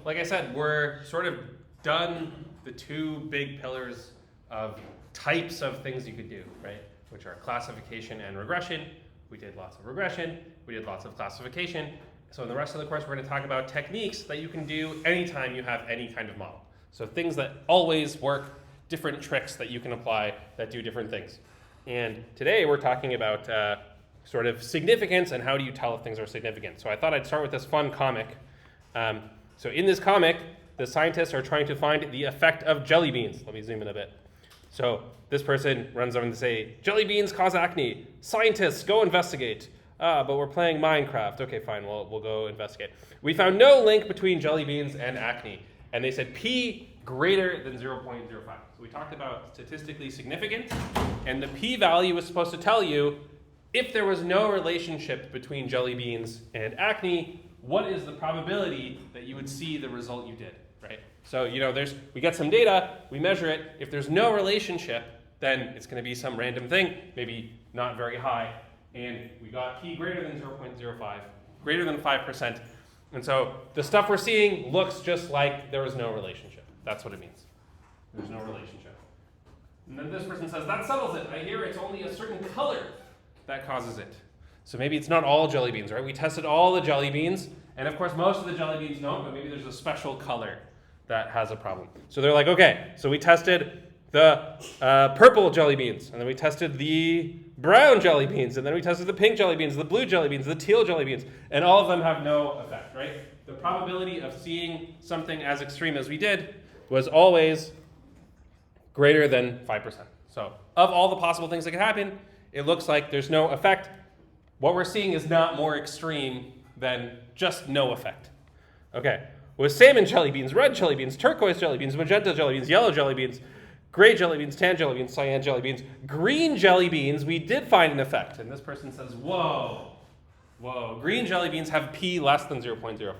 like I said, we're sort of done the two big pillars of types of things you could do, right? Which are classification and regression. We did lots of regression. We did lots of classification. So in the rest of the course, we're going to talk about techniques that you can do anytime you have any kind of model. So things that always work, different tricks that you can apply that do different things. And today we're talking about sort of significance and how do you tell if things are significant. So I thought I'd start with this fun comic. So in this comic, the scientists are trying to find the effect of jelly beans. Let me zoom in a bit. So this person runs over and say, jelly beans cause acne. Scientists, go investigate. But we're playing Minecraft. Okay, fine, we'll go investigate. We found no link between jelly beans and acne. And they said p greater than 0.05. So we talked about statistically significant. And the p-value was supposed to tell you if there was no relationship between jelly beans and acne, what is the probability that you would see the result you did, right? So, we get some data, we measure it. If there's no relationship, then it's going to be some random thing, maybe not very high. And we got p greater than 0.05, greater than 5%. And so the stuff we're seeing looks just like there was no relationship. That's what it means. There's no relationship. And then this person says, that settles it. I hear it's only a certain color that causes it. So maybe it's not all jelly beans, right? We tested all the jelly beans, and of course most of the jelly beans don't, but maybe there's a special color that has a problem. So they're like, okay, so we tested the purple jelly beans, and then we tested the brown jelly beans, and then we tested the pink jelly beans, the blue jelly beans, the teal jelly beans, and all of them have no effect, right? The probability of seeing something as extreme as we did was always greater than 5%. So of all the possible things that could happen, it looks like there's no effect. What we're seeing is not more extreme than just no effect. Okay, with salmon jelly beans, red jelly beans, turquoise jelly beans, magenta jelly beans, yellow jelly beans, gray jelly beans, tan jelly beans, cyan jelly beans, green jelly beans, we did find an effect. And this person says, whoa, green jelly beans have p less than 0.05.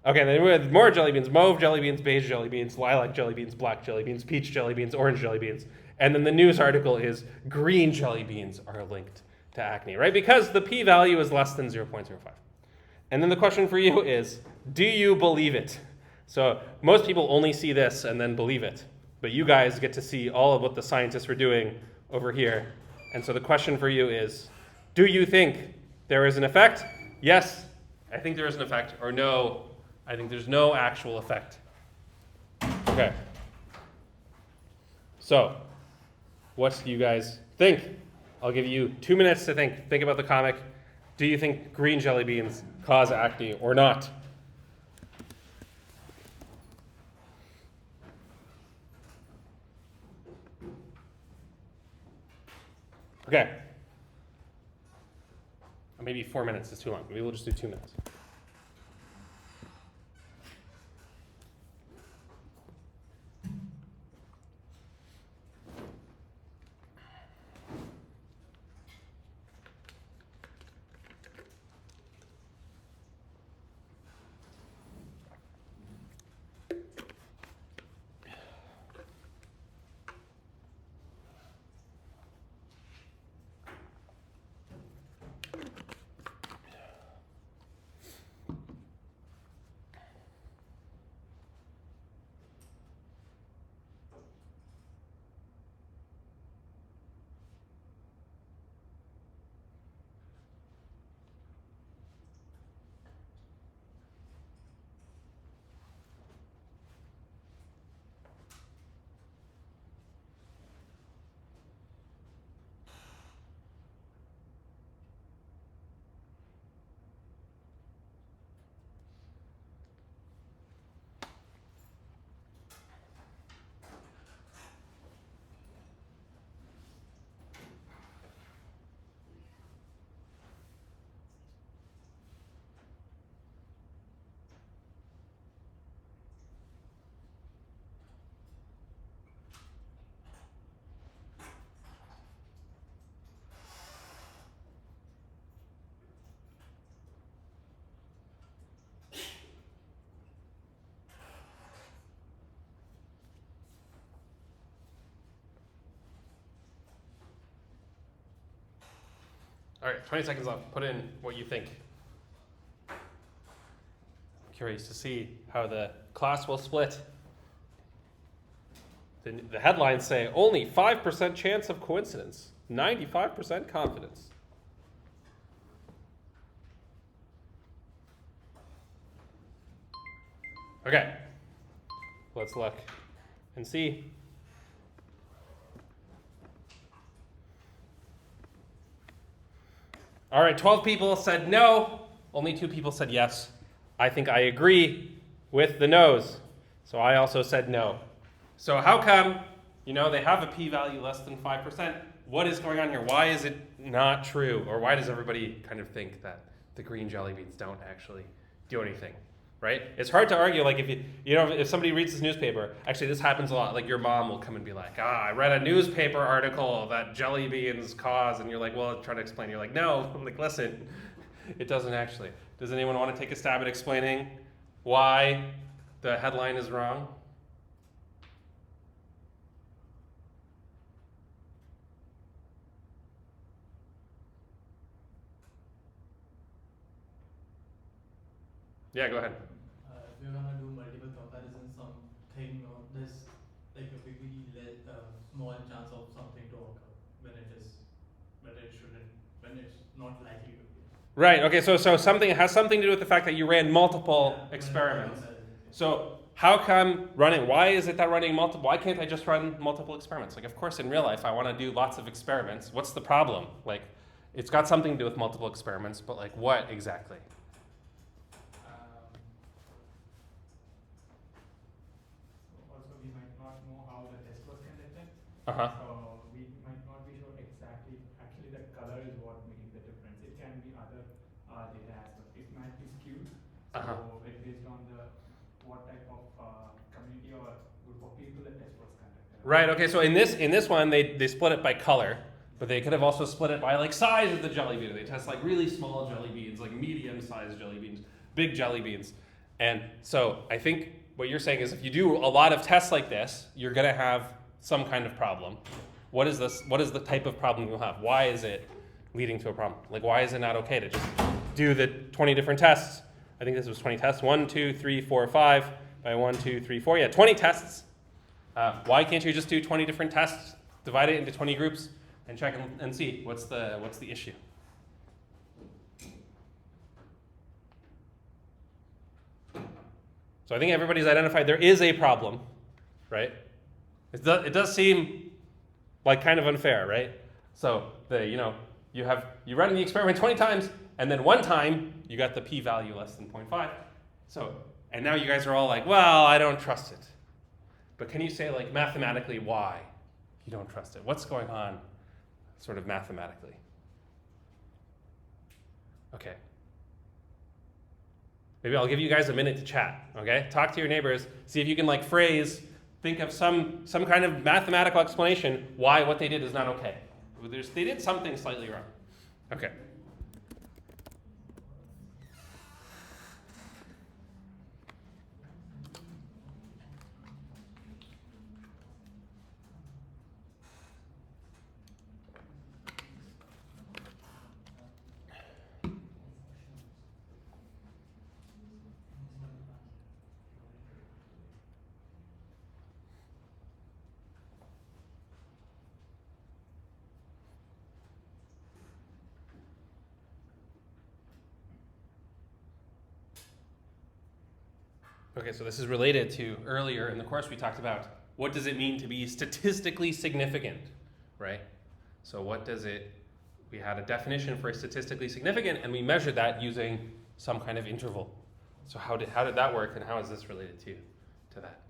Okay, then we had more jelly beans, mauve jelly beans, beige jelly beans, lilac jelly beans, black jelly beans, peach jelly beans, orange jelly beans. And then the news article is green jelly beans are linked to acne, right? Because the p-value is less than 0.05. And then the question for you is, do you believe it? So most people only see this and then believe it. But you guys get to see all of what the scientists were doing over here. And so the question for you is, do you think there is an effect? Yes, I think there is an effect. Or no, I think there's no actual effect. Okay. So, what do you guys think? I'll give you 2 minutes to think. Think about the comic. Do you think green jelly beans cause acne or not? Okay. Maybe 4 minutes is too long. Maybe we'll just do 2 minutes. All right, 20 seconds left. Put in what you think. Curious to see how the class will split. The headlines say only 5% chance of coincidence, 95% confidence. Okay, let's look and see. All right, 12 people said no, only 2 people said yes. I think I agree with the no's, so I also said no. So how come, they have a p-value less than 5%? What is going on here? Why is it not true? Or why does everybody kind of think that the green jelly beans don't actually do anything, right? It's hard to argue, like if somebody reads this newspaper, actually this happens a lot, like your mom will come and be like, I read a newspaper article that jelly beans cause, and you're like, well, try to explain. You're like, no, I'm like, listen, it doesn't actually. Does anyone want to take a stab at explaining why the headline is wrong? Yeah, go ahead. If you're gonna do multiple comparisons, there's like a very small chance of something to occur when it shouldn't, when it's not likely to be. Right. Okay. So something has something to do with the fact that you ran multiple experiments. So how come running? Why is it that running multiple? Why can't I just run multiple experiments? Like, of course, in real life, I want to do lots of experiments. What's the problem? Like, it's got something to do with multiple experiments, but like, what exactly? Also, we might not know how the test was conducted. Uh-huh. So we might not be sure exactly. Actually, the color is what making the difference. It can be other data as well. It might be skewed. So based on what type of community or group of people the test was conducted. Right. Okay. So in this one, they split it by color, but they could have also split it by like size of the jelly bean. They test like really small jelly beans, like medium-sized jelly beans, big jelly beans, and so I think what you're saying is if you do a lot of tests like this, you're going to have some kind of problem. What is this? What is the type of problem you'll have? Why is it leading to a problem? Like, why is it not okay to just do the 20 different tests? I think this was 20 tests. 1, 2, 3, 4, 5 by 1, 2, 3, 4. Yeah, 20 tests. Why can't you just do 20 different tests, divide it into 20 groups, and check and see what's the issue? So I think everybody's identified there is a problem, right? It does seem like kind of unfair, right? So you run the experiment 20 times, and then one time you got the p-value less than 0.5. So and now you guys are all like, well, I don't trust it. But can you say like mathematically why you don't trust it? What's going on, sort of mathematically? Okay. Maybe I'll give you guys a minute to chat, okay? Talk to your neighbors, see if you can think of some kind of mathematical explanation why what they did is not okay. They did something slightly wrong. Okay. Okay, so this is related to earlier in the course we talked about what does it mean to be statistically significant, right? So we had a definition for statistically significant and we measured that using some kind of interval. So how did that work and how is this related to that?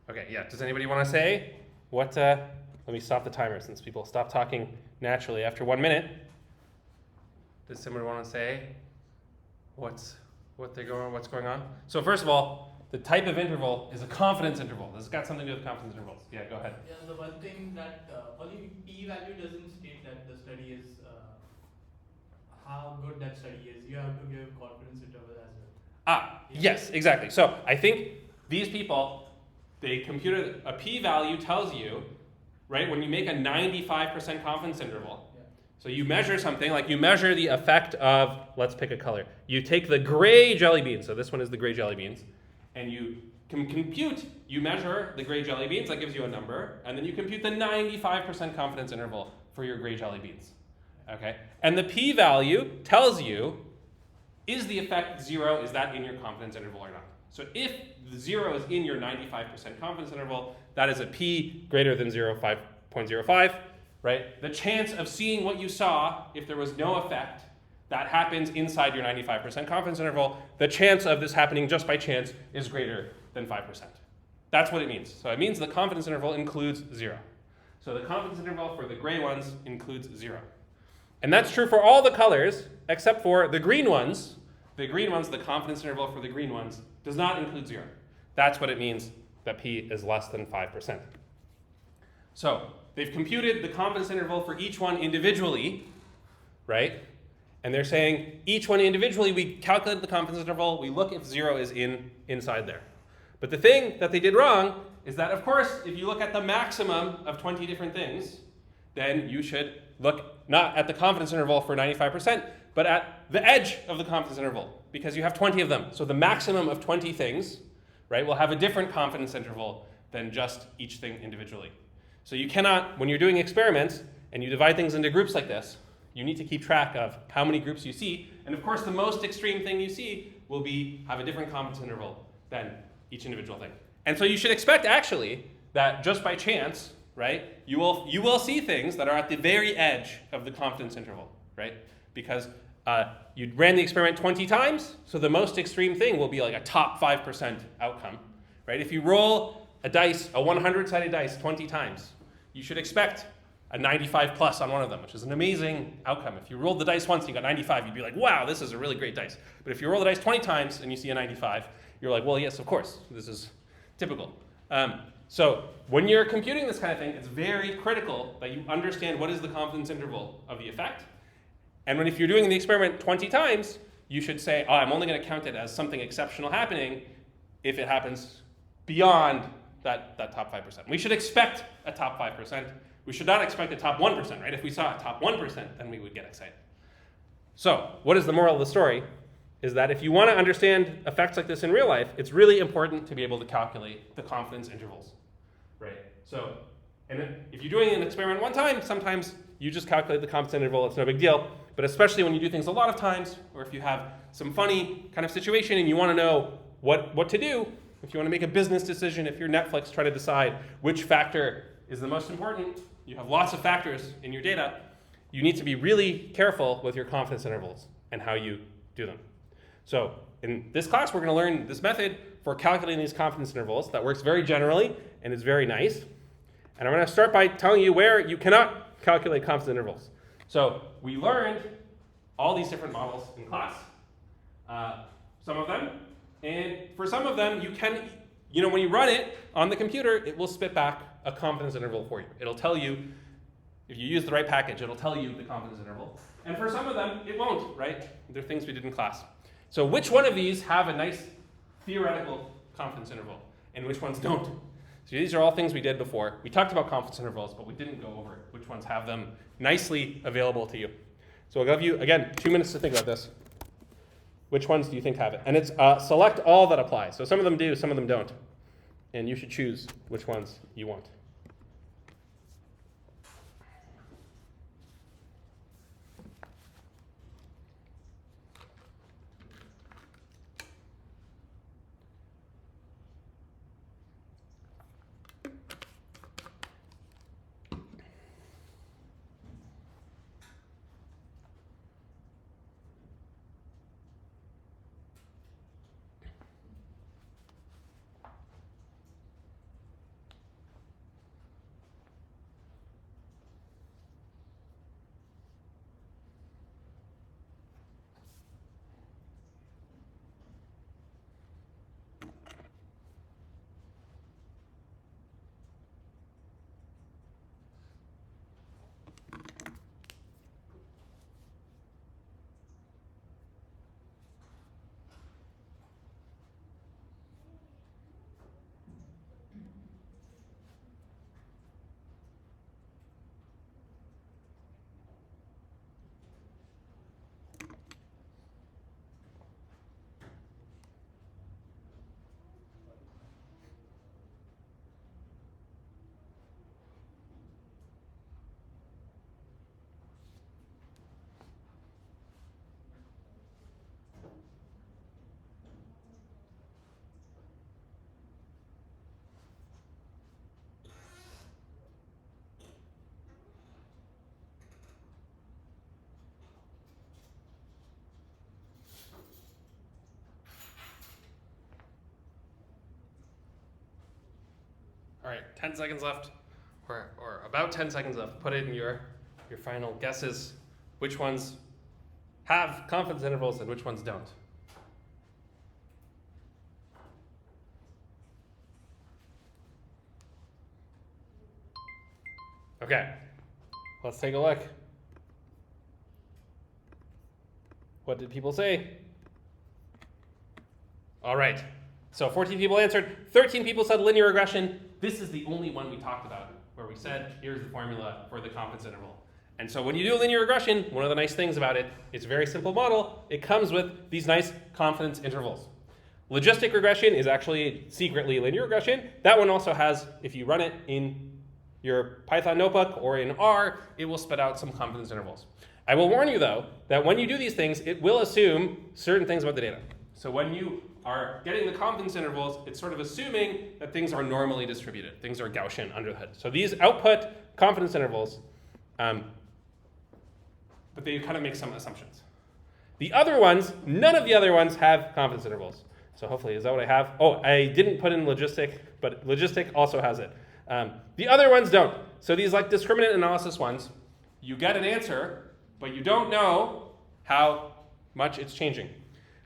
Okay, yeah, does anybody want to say what, let me stop the timer since people stop talking naturally after 1 minute. Does somebody want to say what's going on? So first of all, the type of interval is a confidence interval. This has got something to do with confidence intervals. Yeah, go ahead. Yeah, the one thing that only p-value doesn't state that the study is how good that study is. You have to give confidence interval as well. Yes, exactly. So I think these people, they computed a p-value tells you right? When you make a 95% confidence interval, Yeah. so you measure something, like you measure the effect of, let's pick a color. You take the gray jelly beans, so this one is the gray jelly beans, and you can compute, you measure the gray jelly beans, that gives you a number, and then you compute the 95% confidence interval for your gray jelly beans. Okay? And the p-value tells you, is the effect 0, is that in your confidence interval or not? So if the 0 is in your 95% confidence interval, that is a p greater than 0.05, right? The chance of seeing what you saw, if there was no effect, that happens inside your 95% confidence interval, the chance of this happening just by chance is greater than 5%. That's what it means. So it means the confidence interval includes 0. So the confidence interval for the gray ones includes 0. And that's true for all the colors, except for the green ones. The green ones, the confidence interval for the green ones, does not include 0. That's what it means that p is less than 5%. So they've computed the confidence interval for each one individually, right? And they're saying each one individually, we calculate the confidence interval, we look if 0 is inside there. But the thing that they did wrong is that, of course, if you look at the maximum of 20 different things, then you should look not at the confidence interval for 95%, but at the edge of the confidence interval, because you have 20 of them. So the maximum of 20 things, right, will have a different confidence interval than just each thing individually. So you cannot, when you're doing experiments and you divide things into groups like this, you need to keep track of how many groups you see. And of course, the most extreme thing you see will have a different confidence interval than each individual thing. And so you should expect, actually, that just by chance, right, you will see things that are at the very edge of the confidence interval, right? Because you ran the experiment 20 times, so the most extreme thing will be like a top 5% outcome, right? If you roll a dice, a 100-sided dice 20 times, you should expect a 95 plus on one of them, which is an amazing outcome. If you rolled the dice once and you got 95, you'd be like, wow, this is a really great dice. But if you roll the dice 20 times and you see a 95, you're like, well, yes, of course, this is typical. So when you're computing this kind of thing, it's very critical that you understand what is the confidence interval of the effect. And if you're doing the experiment 20 times, you should say, oh, I'm only going to count it as something exceptional happening if it happens beyond that top 5%. We should expect a top 5%. We should not expect a top 1%, right? If we saw a top 1%, then we would get excited. So what is the moral of the story? Is that if you want to understand effects like this in real life, it's really important to be able to calculate the confidence intervals, right? So, and if you're doing an experiment one time, sometimes you just calculate the confidence interval, it's no big deal. But especially when you do things a lot of times, or if you have some funny kind of situation and you want to know what to do, if you want to make a business decision, if you're Netflix, try to decide which factor is the most important. You have lots of factors in your data. You need to be really careful with your confidence intervals and how you do them. So in this class, we're going to learn this method for calculating these confidence intervals that works very generally and is very nice. And I'm going to start by telling you where you cannot calculate confidence intervals. So we learned all these different models in class, some of them. And for some of them, you can, when you run it on the computer, it will spit back a confidence interval for you. It'll tell you, if you use the right package, it'll tell you the confidence interval. And for some of them, it won't, right? They're things we did in class. So which one of these have a nice theoretical confidence interval, and which ones don't? So these are all things we did before. We talked about confidence intervals, but we didn't go over which ones have them nicely available to you. So I'll give you, again, 2 minutes to think about this. Which ones do you think have it? And it's select all that apply. So some of them do, some of them don't. And you should choose which ones you want. All right, 10 seconds left, or about 10 seconds left. Put in your final guesses. Which ones have confidence intervals and which ones don't? Okay, let's take a look. What did people say? All right, so 14 people answered, 13 people said linear regression. This is the only one we talked about, where we said, here's the formula for the confidence interval. And so when you do linear regression, one of the nice things about it, it's a very simple model. It comes with these nice confidence intervals. Logistic regression is actually secretly linear regression. That one also has, if you run it in your Python notebook or in R, it will spit out some confidence intervals. I will warn you, though, that when you do these things, it will assume certain things about the data. So when you are getting the confidence intervals, it's sort of assuming that things are normally distributed. Things are Gaussian under the hood. So these output confidence intervals, but they kind of make some assumptions. The other ones, none of the other ones have confidence intervals. So hopefully, is that what I have? Oh, I didn't put in logistic, but logistic also has it. The other ones don't. So these like discriminant analysis ones, you get an answer, but you don't know how much it's changing.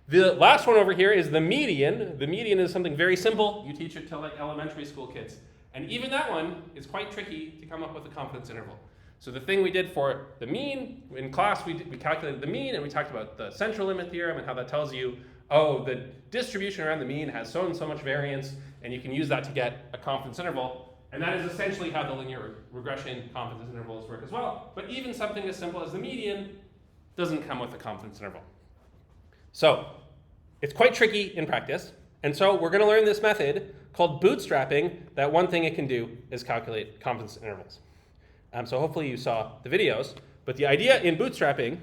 The last one over here is the median. The median is something very simple. You teach it to like elementary school kids. And even that one is quite tricky to come up with a confidence interval. So the thing we did for the mean, in class we calculated the mean and we talked about the central limit theorem and how that tells you, oh, the distribution around the mean has so and so much variance, and you can use that to get a confidence interval. And that is essentially how the linear regression confidence intervals work as well. But even something as simple as the median doesn't come with a confidence interval. So it's quite tricky in practice. And so we're going to learn this method called bootstrapping, that one thing it can do is calculate confidence intervals. So hopefully you saw the videos. But the idea in bootstrapping,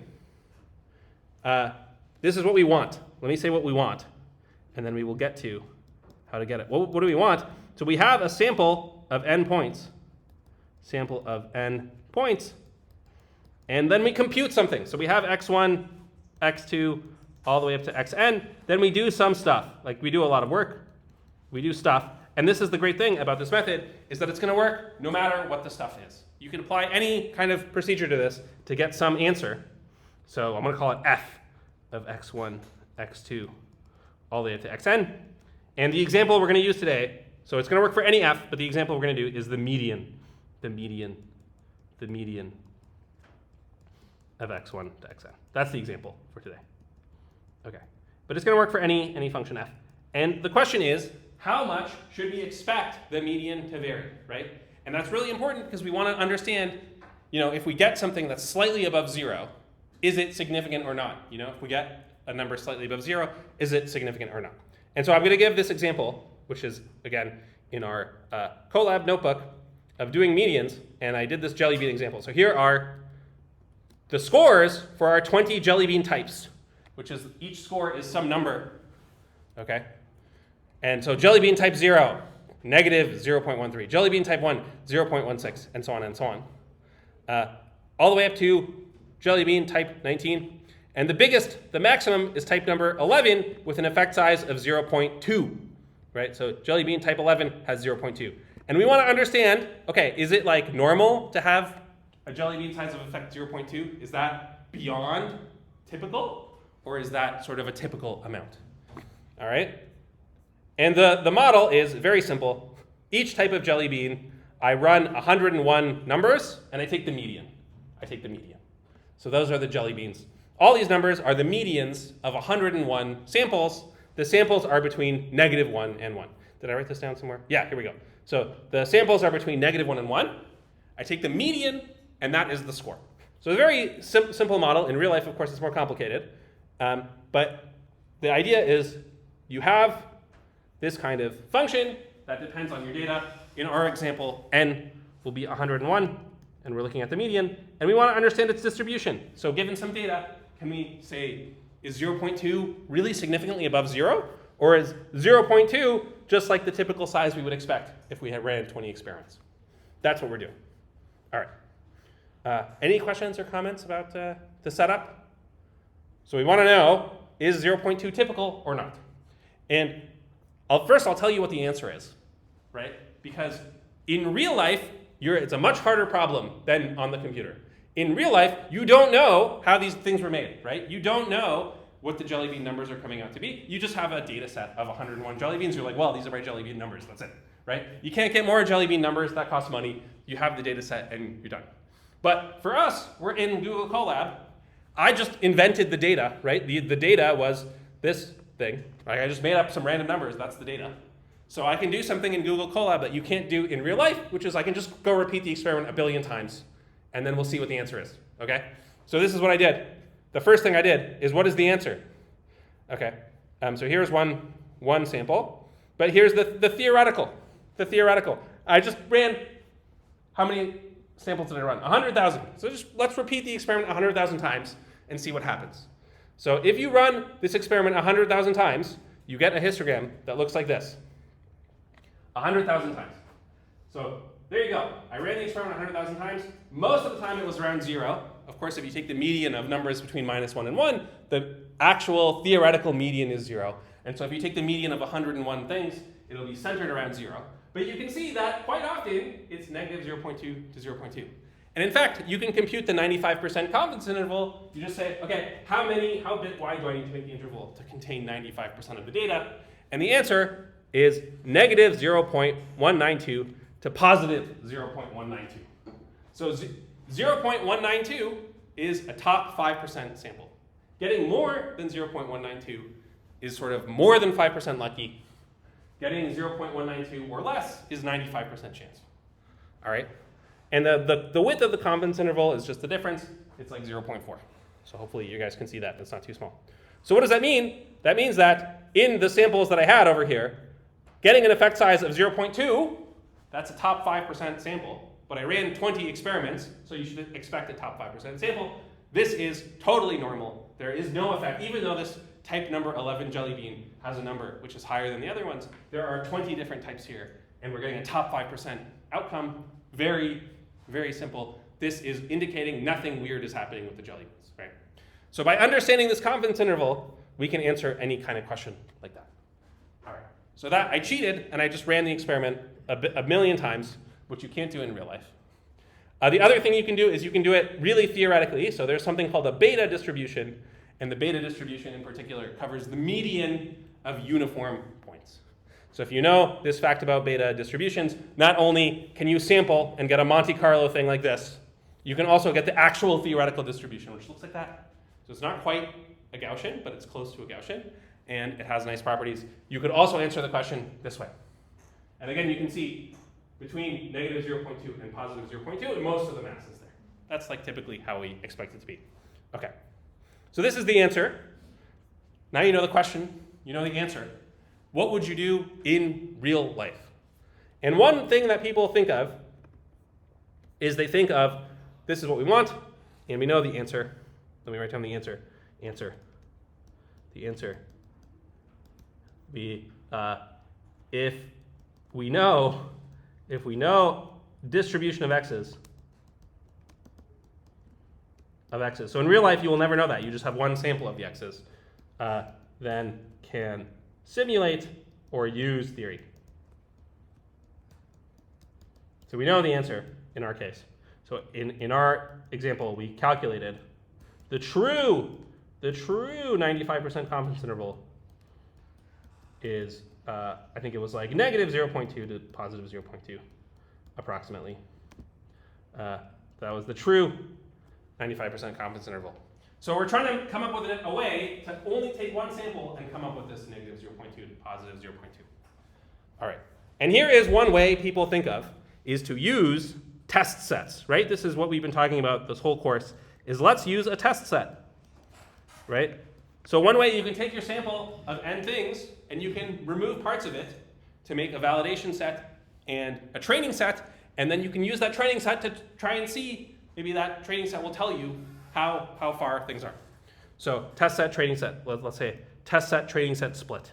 this is what we want. Let me say what we want, and then we will get to how to get it. What do we want? So we have a sample of n points. Sample of n points. And then we compute something. So we have x1, x2, all the way up to xn. Then we do some stuff. Like we do a lot of work. We do stuff. And this is the great thing about this method, is that it's going to work no matter what the stuff is. You can apply any kind of procedure to this to get some answer. So I'm going to call it f of x1, x2, all the way up to xn. And the example we're going to use today, so it's going to work for any f, but the example we're going to do is the median of x1 to xn. That's the example for today. Okay, but it's going to work for any function f. And the question is, how much should we expect the median to vary, right? And that's really important because we want to understand, if we get something that's slightly above 0, is it significant or not? If we get a number slightly above 0, is it significant or not? And so I'm going to give this example, which is, again, in our Colab notebook of doing medians, and I did this jelly bean example. So here are the scores for our 20 jelly bean types, which is each score is some number, okay? And so jelly bean type 0, negative 0.13. Jelly bean type 1, 0.16, and so on and so on. All the way up to jelly bean type 19. And the maximum is type number 11 with an effect size of 0.2, right? So jelly bean type 11 has 0.2. And we want to understand, okay, is it like normal to have a jelly bean size of effect 0.2? Is that beyond typical? Or is that sort of a typical amount? All right? And the model is very simple. Each type of jelly bean, I run 101 numbers, and I take the median. So those are the jelly beans. All these numbers are the medians of 101 samples. The samples are between -1 and 1. Did I write this down somewhere? Yeah, here we go. So the samples are between -1 and 1. I take the median, and that is the score. So it's a very simple model. In real life, of course, it's more complicated. But the idea is you have this kind of function that depends on your data. In our example, n will be 101, and we're looking at the median, and we want to understand its distribution. So given some data, can we say, is 0.2 really significantly above 0? Or is 0.2 just like the typical size we would expect if we had ran 20 experiments? That's what we're doing. All right. Any questions or comments about the setup? So we want to know, is 0.2 typical or not? And I'll tell you what the answer is, right? Because In real life, it's a much harder problem than on the computer. In real life, you don't know how these things were made, right? You don't know what the jelly bean numbers are coming out to be. You just have a data set of 101 jelly beans. You're like, well, these are my jelly bean numbers. That's it, right? You can't get more jelly bean numbers. That costs money. You have the data set, and you're done. But for us, we're in Google Colab. I just invented the data, right? The data was this thing. Right? I just made up some random numbers. That's the data. So I can do something in Google Colab that you can't do in real life, which is I can just go repeat the experiment a billion times, and then we'll see what the answer is, okay? So this is what I did. The first thing I did is, what is the answer? Okay, so here's one sample, but here's the theoretical. The theoretical. I just ran, how many samples did I run? 100,000. So just let's repeat the experiment 100,000 times and see what happens. So if you run this experiment 100,000 times, you get a histogram that looks like this. 100,000 times. So there you go. I ran the experiment 100,000 times. Most of the time it was around 0. Of course, if you take the median of numbers between -1 and 1, the actual theoretical median is 0. And so if you take the median of 101 things, it'll be centered around 0. But you can see that quite often it's negative 0.2 to 0.2. And in fact, you can compute the 95% confidence interval. You just say, okay, how bit wide do I need to make the interval to contain 95% of the data? And the answer is negative 0.192 to positive 0.192. So 0.192 is a top 5% sample. Getting more than 0.192 is sort of more than 5% lucky. Getting 0.192 or less is 95% chance. All right? And the width of the confidence interval is just the difference. It's like 0.4. So hopefully you guys can see that. It's not too small. So what does that mean? That means that in the samples that I had over here, getting an effect size of 0.2, that's a top 5% sample. But I ran 20 experiments, so you should expect a top 5% sample. This is totally normal. There is no effect. Even though this type number 11 jelly bean has a number which is higher than the other ones, there are 20 different types here. And we're getting a top 5% outcome. Very, very simple. This is indicating nothing weird is happening with the jelly beans, right? So by understanding this confidence interval, we can answer any kind of question like that. All right. So that I cheated, and I just ran the experiment a million times, which you can't do in real life. The other thing you can do is you can do it really theoretically. So there's something called a beta distribution, and the beta distribution in particular covers the median of uniform points. So if you know this fact about beta distributions, not only can you sample and get a Monte Carlo thing like this, you can also get the actual theoretical distribution, which looks like that. So it's not quite a Gaussian, but it's close to a Gaussian, and it has nice properties. You could also answer the question this way. And again, you can see between negative 0.2 and positive 0.2, and most of the mass is there. That's like typically how we expect it to be. Okay, so this is the answer. Now you know the question, you know the answer. What would you do in real life? And one thing that people think of is they think of, this is what we want, and we know the answer. Let me write down the answer. The answer. If we know distribution of x's, so in real life you will never know that. You just have one sample of the x's. Then can simulate or use theory. So we know the answer in our case. So in our example, we calculated the true 95% confidence interval is, I think it was like negative 0.2 to positive 0.2, approximately. That was the true 95% confidence interval. So we're trying to come up with a way to only take one sample and come up with this negative 0.2 to positive 0.2. All right. And here is one way people think of, is to use test sets, right? This is what we've been talking about this whole course, is let's use a test set, right? So one way you can take your sample of n things and you can remove parts of it to make a validation set and a training set, and then you can use that training set to try and see, maybe that training set will tell you how far things are. So test set, training set. Let's say test set, training set, split.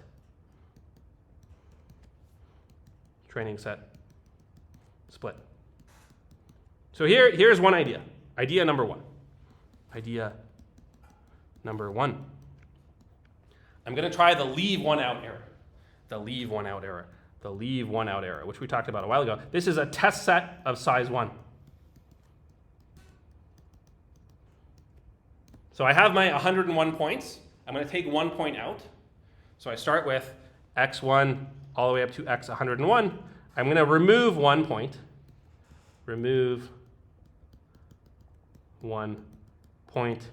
Training set, split. So here's one idea. Idea number one. Idea number one. I'm going to try the leave one out error. The leave one out error. the leave one out error, which we talked about a while ago. This is a test set of size 1. So I have my 101 points. I'm going to take 1 point out. So I start with x1 all the way up to x101. I'm going to remove 1 point. Remove 1 point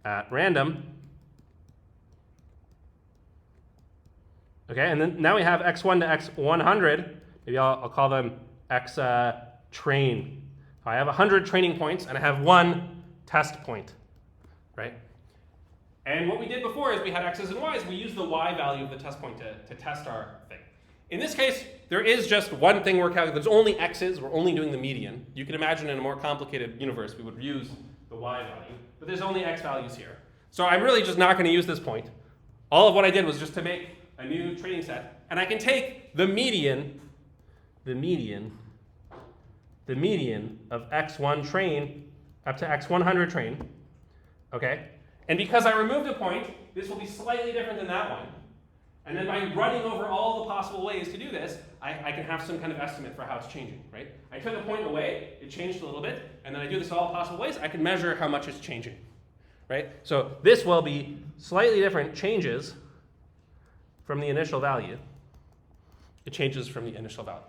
at random. Okay, and then now we have x1 to x100. Maybe I'll call them x train. I have 100 training points, and I have 1 test point, right? And what we did before is we had x's and y's. We used the y value of the test point to test our thing. In this case, there is just one thing we're calculating. There's only x's. We're only doing the median. You can imagine in a more complicated universe, we would use the y value. But there's only x values here. So I'm really just not going to use this point. All of what I did was just to make a new training set. And I can take the median of x1 train up to x100 train. Okay? And because I removed a point, this will be slightly different than that one. And then by running over all the possible ways to do this, I can have some kind of estimate for how it's changing, right? I took a point away, it changed a little bit, and then I do this all possible ways, I can measure how much it's changing, right? So this will be slightly different changes from the initial value. It changes from the initial value.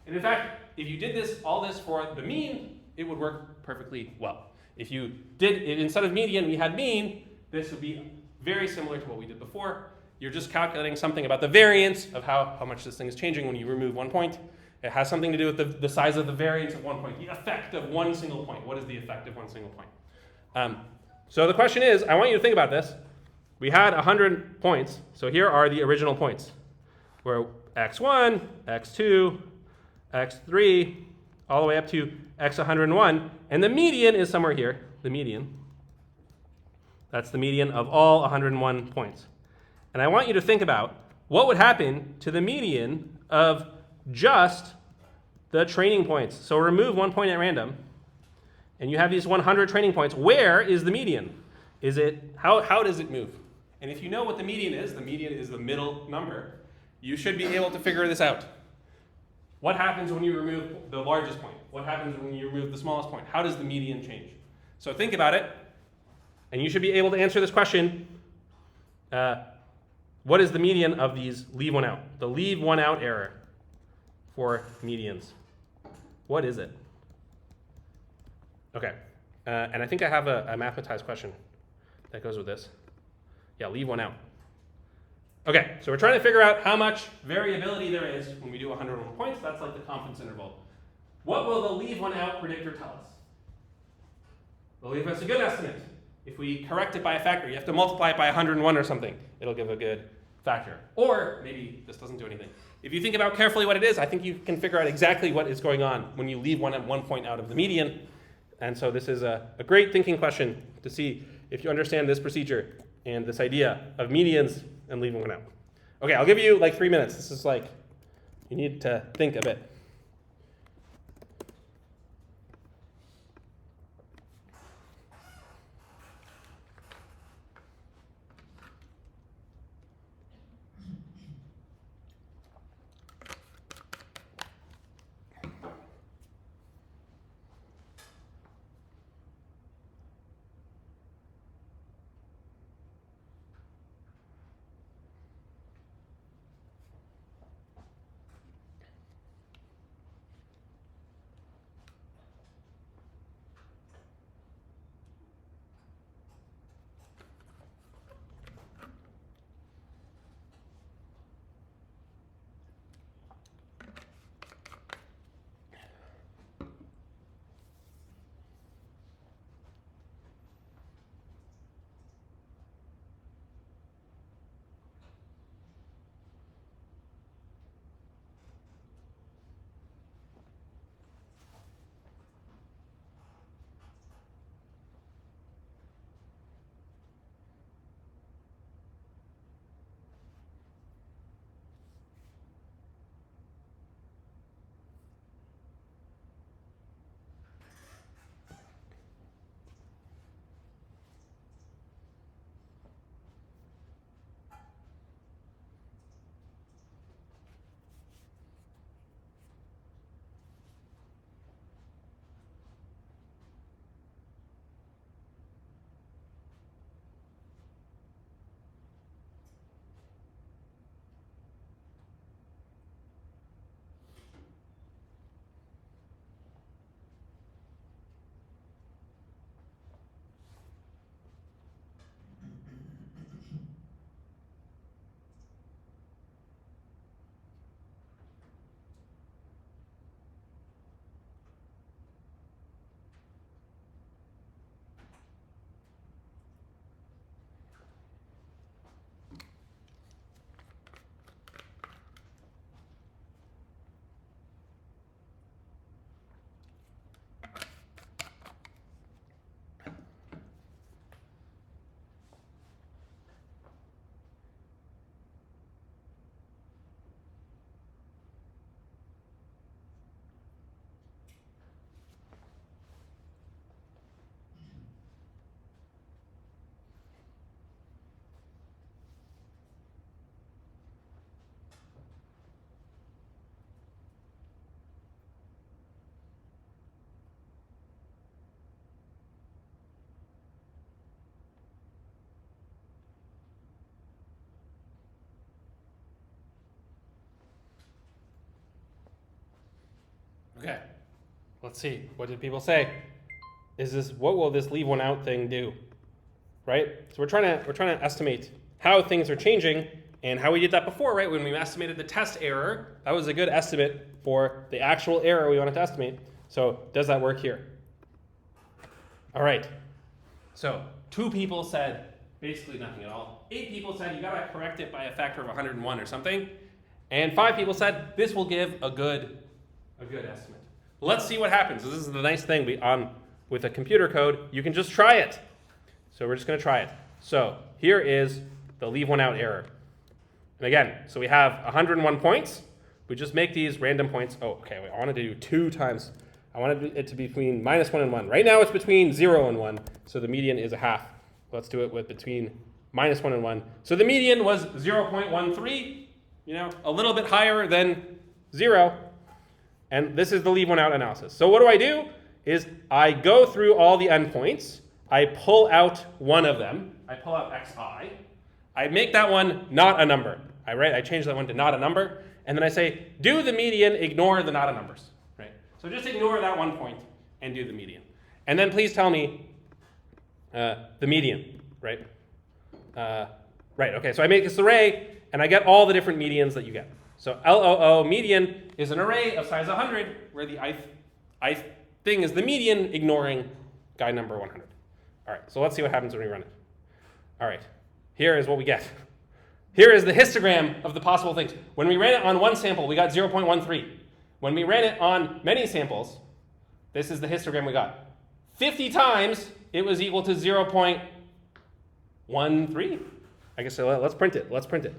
And in fact, if you did all this for the mean, it would work perfectly well. If you did it instead of median, we had mean, this would be very similar to what we did before. You're just calculating something about the variance of how much this thing is changing when you remove 1 point. It has something to do with the size of the variance of 1 point, the effect of one single point. What is the effect of one single point? So the question is, I want you to think about this. We had 100 points, so here are the original points, where x1, x2, x3, all the way up to x101, and the median is somewhere here, the median. That's the median of all 101 points. And I want you to think about what would happen to the median of just the training points. So remove 1 point at random, and you have these 100 training points. Where is the median? How does it move? And if you know what the median is the middle number, you should be able to figure this out. What happens when you remove the largest point? What happens when you remove the smallest point? How does the median change? So think about it, and you should be able to answer this question. What is the median of these leave one out? The leave one out error for medians. What is it? Okay, and I think I have a mathematized question that goes with this. Yeah, leave one out. Okay, so we're trying to figure out how much variability there is when we do 101 points. That's like the confidence interval. What will the leave one out predictor tell us? Well, leave us a good estimate. If we correct it by a factor, you have to multiply it by 101 or something. It'll give a good factor. Or maybe this doesn't do anything. If you think about carefully what it is, I think you can figure out exactly what is going on when you leave 1 point out of the median. And so this is a great thinking question to see if you understand this procedure and this idea of medians and leaving one out. Okay, I'll give you like 3 minutes. This is like, you need to think a bit. Okay, let's see. What did people say? What will this leave one out thing do? Right? So we're trying to estimate how things are changing and how we did that before, right? When we estimated the test error, that was a good estimate for the actual error we wanted to estimate. So does that work here? All right. So 2 people said basically nothing at all. 8 people said you gotta correct it by a factor of 101 or something. And 5 people said this will give a good estimate. Let's see what happens. This is the nice thing with a computer code, you can just try it. So we're just gonna try it. So here is the leave one out error. And again, so we have 101 points. We just make these random points. Oh, okay, wait, I wanted to do 2 times. I wanted it to be between -1 and 1. Right now it's between 0 and 1, so the median is a half. Let's do it with between -1 and 1. So the median was 0.13, a little bit higher than 0. And this is the leave one out analysis. So what do I do is I go through all the endpoints. I pull out one of them. I pull out xi. I make that one not a number. I change that one to not a number. And then I say, do the median, ignore the not a numbers. Right? So just ignore that 1 point and do the median. And then please tell me the median. Right? Right, okay, so I make this array, and I get all the different medians that you get. So LOO median is an array of size 100, where the ith thing is the median, ignoring guy number 100. All right, so let's see what happens when we run it. All right, here is what we get. Here is the histogram of the possible things. When we ran it on one sample, we got 0.13. When we ran it on many samples, this is the histogram we got. 50 times, it was equal to 0.13. I guess so. Let's print it. Let's print it.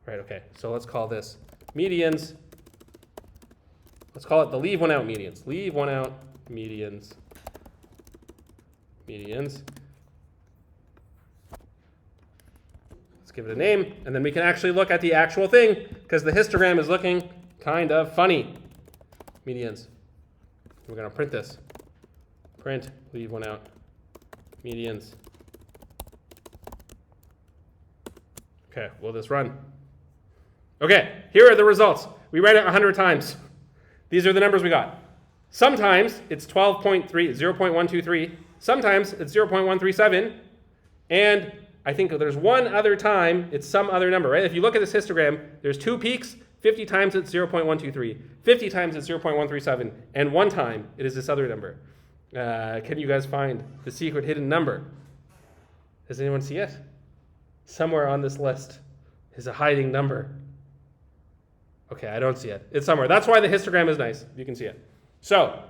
Right, okay. So let's call this medians. Let's call it the leave one out medians. Leave one out medians. Medians. Let's give it a name, and then we can actually look at the actual thing, because the histogram is looking kind of funny. Medians. We're going to print this. Print, leave one out. Medians. Okay, will this run? Okay, here are the results. We ran it 100 times. These are the numbers we got. Sometimes it's 0.123. Sometimes it's 0.137. And I think there's one other time it's some other number, right? If you look at this histogram, there's 2 peaks. 50 times it's 0.123. 50 times it's 0.137. And 1 time it is this other number. Can you guys find the secret hidden number? Does anyone see it? Somewhere on this list is a hiding number. Okay, I don't see it. It's somewhere. That's why the histogram is nice. You can see it. So,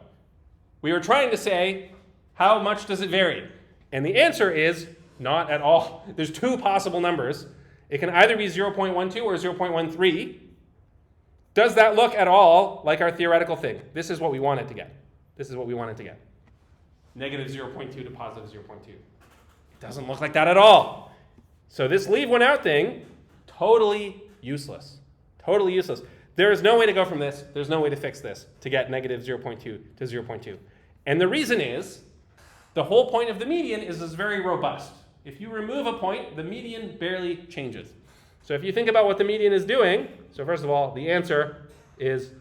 we were trying to say, how much does it vary? And the answer is not at all. There's 2 possible numbers. It can either be 0.12 or 0.13. Does that look at all like our theoretical thing? This is what we wanted to get. This is what we wanted to get. Negative 0.2 to positive 0.2. It doesn't look like that at all. So this leave one out thing, totally useless. Totally useless. There is no way to go from this. There's no way to fix this to get negative 0.2 to 0.2. And the reason is, the whole point of the median is it's very robust. If you remove a point, the median barely changes. So if you think about what the median is doing, so first of all, the answer is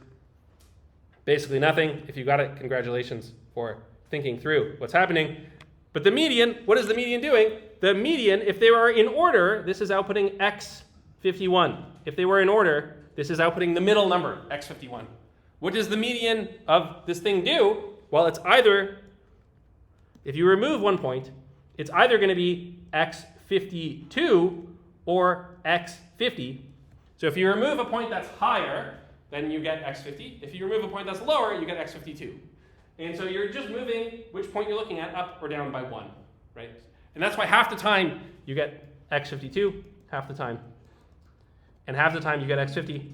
basically nothing. If you got it, congratulations for thinking through what's happening. But the median, what is the median doing? The median, if they were in order, this is outputting x51. If they were in order, this is outputting the middle number, x51. What does the median of this thing do? Well, it's either, if you remove 1 point, it's either going to be x52 or x50. So if you remove a point that's higher, then you get x50. If you remove a point that's lower, you get x52. And so you're just moving which point you're looking at up or down by 1, right? And that's why half the time you get x52, half the time. And half the time you get x50.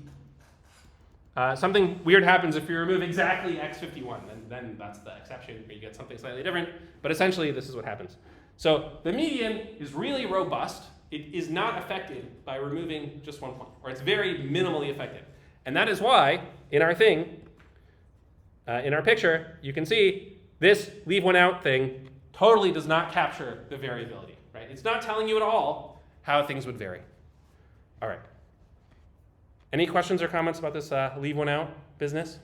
Something weird happens if you remove exactly x51, and then that's the exception where you get something slightly different. But essentially, this is what happens. So the median is really robust. It is not affected by removing just 1 point, or it's very minimally affected. And that is why in our thing, in our picture, you can see this leave one out thing totally does not capture the variability, right? It's not telling you at all how things would vary. All right. Any questions or comments about this leave one out business?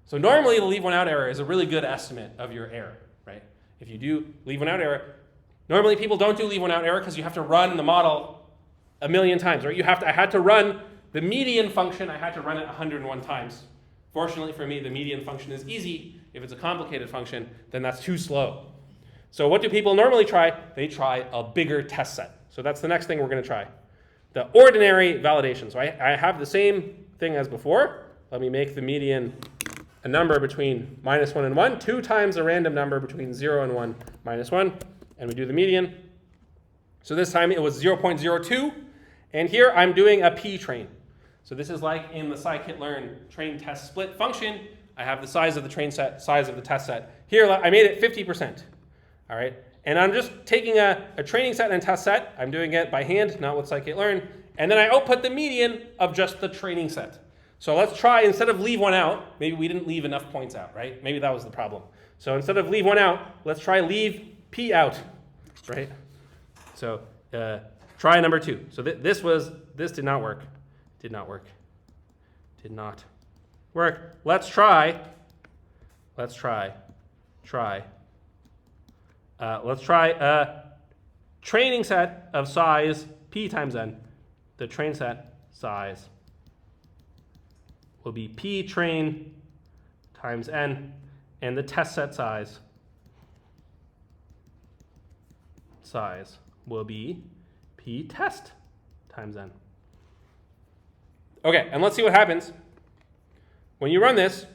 So normally the leave one out error is a really good estimate of your error, right? If you do leave one out error, normally people don't do leave one out error because you have to run the model a million times, right? I had to run the median function, I had to run it 101 times. Fortunately for me, the median function is easy. If it's a complicated function, then that's too slow. So what do people normally try? They try a bigger test set. So that's the next thing we're going to try. The ordinary validation. So I have the same thing as before. Let me make the median a number between -1 and 1, 2 times a random number between 0 and 1, -1, and we do the median. So this time it was 0.02, and here I'm doing a p-train. So this is like in the scikit-learn train test split function. I have the size of the train set, size of the test set. Here I made it 50%. All right, and I'm just taking a training set and a test set. I'm doing it by hand, not with scikit-learn, and then I output the median of just the training set. So let's try, instead of leave one out, maybe we didn't leave enough points out, right? Maybe that was the problem. So instead of leave one out, let's try leave p out, right? So try number 2. So this did not work. Did not work. Did not work. Let's try a training set of size p times n. The train set size will be p train times n, and the test set size will be p test times n. Okay, and let's see what happens when you run this.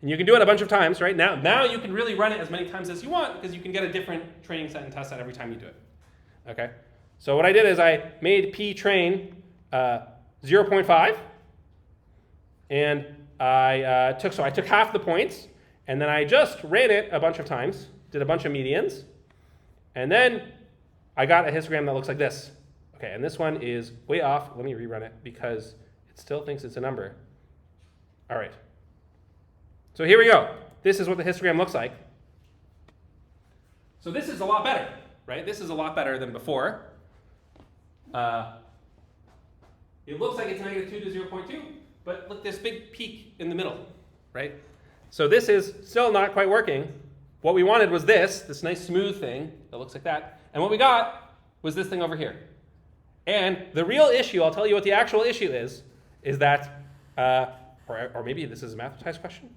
And you can do it a bunch of times, right? Now you can really run it as many times as you want because you can get a different training set and test set every time you do it. Okay? So what I did is I made p train 0.5, and I took half the points, and then I just ran it a bunch of times, did a bunch of medians, and then I got a histogram that looks like this. Okay, and this one is way off. Let me rerun it because it still thinks it's a number. All right. So here we go. This is what the histogram looks like. So this is a lot better, right? This is a lot better than before. It looks like it's -2 to 0.2, but look, this big peak in the middle, right? So this is still not quite working. What we wanted was this nice smooth thing that looks like that. And what we got was this thing over here. And the real issue, I'll tell you what the actual issue is that, or maybe this is a mathematized question.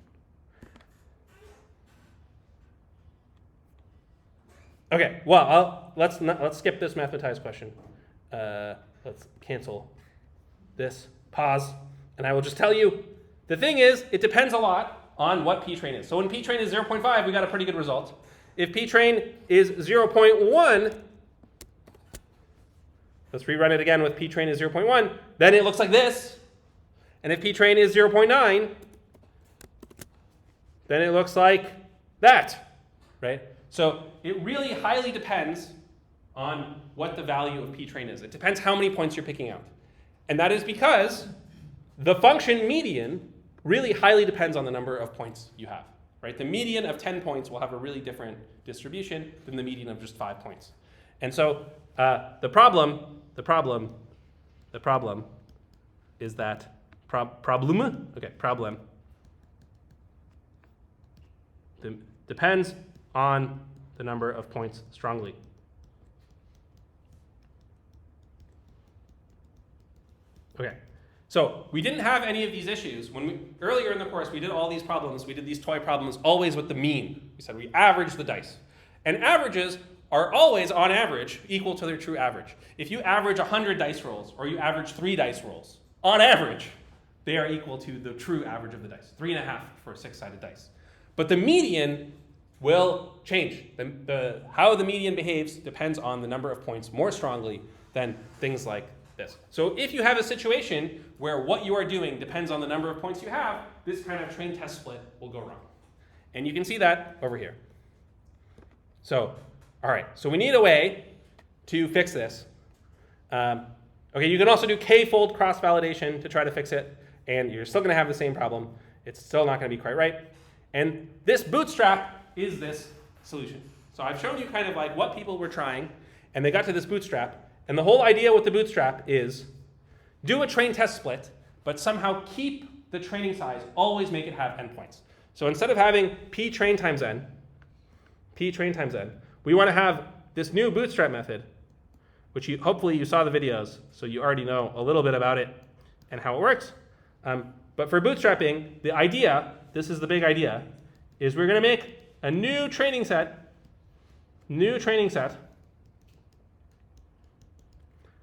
Okay, well, let's skip this mathematized question. Let's cancel this, pause, and I will just tell you, the thing is, it depends a lot on what p-train is. So when p-train is 0.5, we got a pretty good result. If p-train is 0.1, let's rerun it again with p-train is 0.1, then it looks like this. And if p-train is 0.9, then it looks like that, right? So it really highly depends on what the value of p-train is. It depends how many points you're picking out. And that is because the function median really highly depends on the number of points you have, right? The median of 10 points will have a really different distribution than the median of just 5 points. And so the problem is that problem depends on the number of points strongly. Okay, so we didn't have any of these issues. Earlier in the course, we did all these problems. We did these toy problems always with the mean. We said we average the dice. And averages are always, on average, equal to their true average. If you average 100 dice rolls, or you average 3 dice rolls, on average, they are equal to the true average of the dice. 3.5 for a 6-sided dice. But the median will change. How the median behaves depends on the number of points more strongly than things like this. So if you have a situation where what you are doing depends on the number of points you have, this kind of train test split will go wrong. And you can see that over here. So, all right, so we need a way to fix this. Okay, you can also do k-fold cross-validation to try to fix it, and you're still going to have the same problem. It's still not going to be quite right. And this bootstrap is this solution. So I've shown you kind of like what people were trying, and they got to this bootstrap. And the whole idea with the bootstrap is do a train test split, but somehow keep the training size, always make it have endpoints. So instead of having p train times n, we want to have this new bootstrap method, which hopefully you saw the videos, so you already know a little bit about it and how it works. But for bootstrapping, the idea, this is the big idea, is we're going to make a new training set.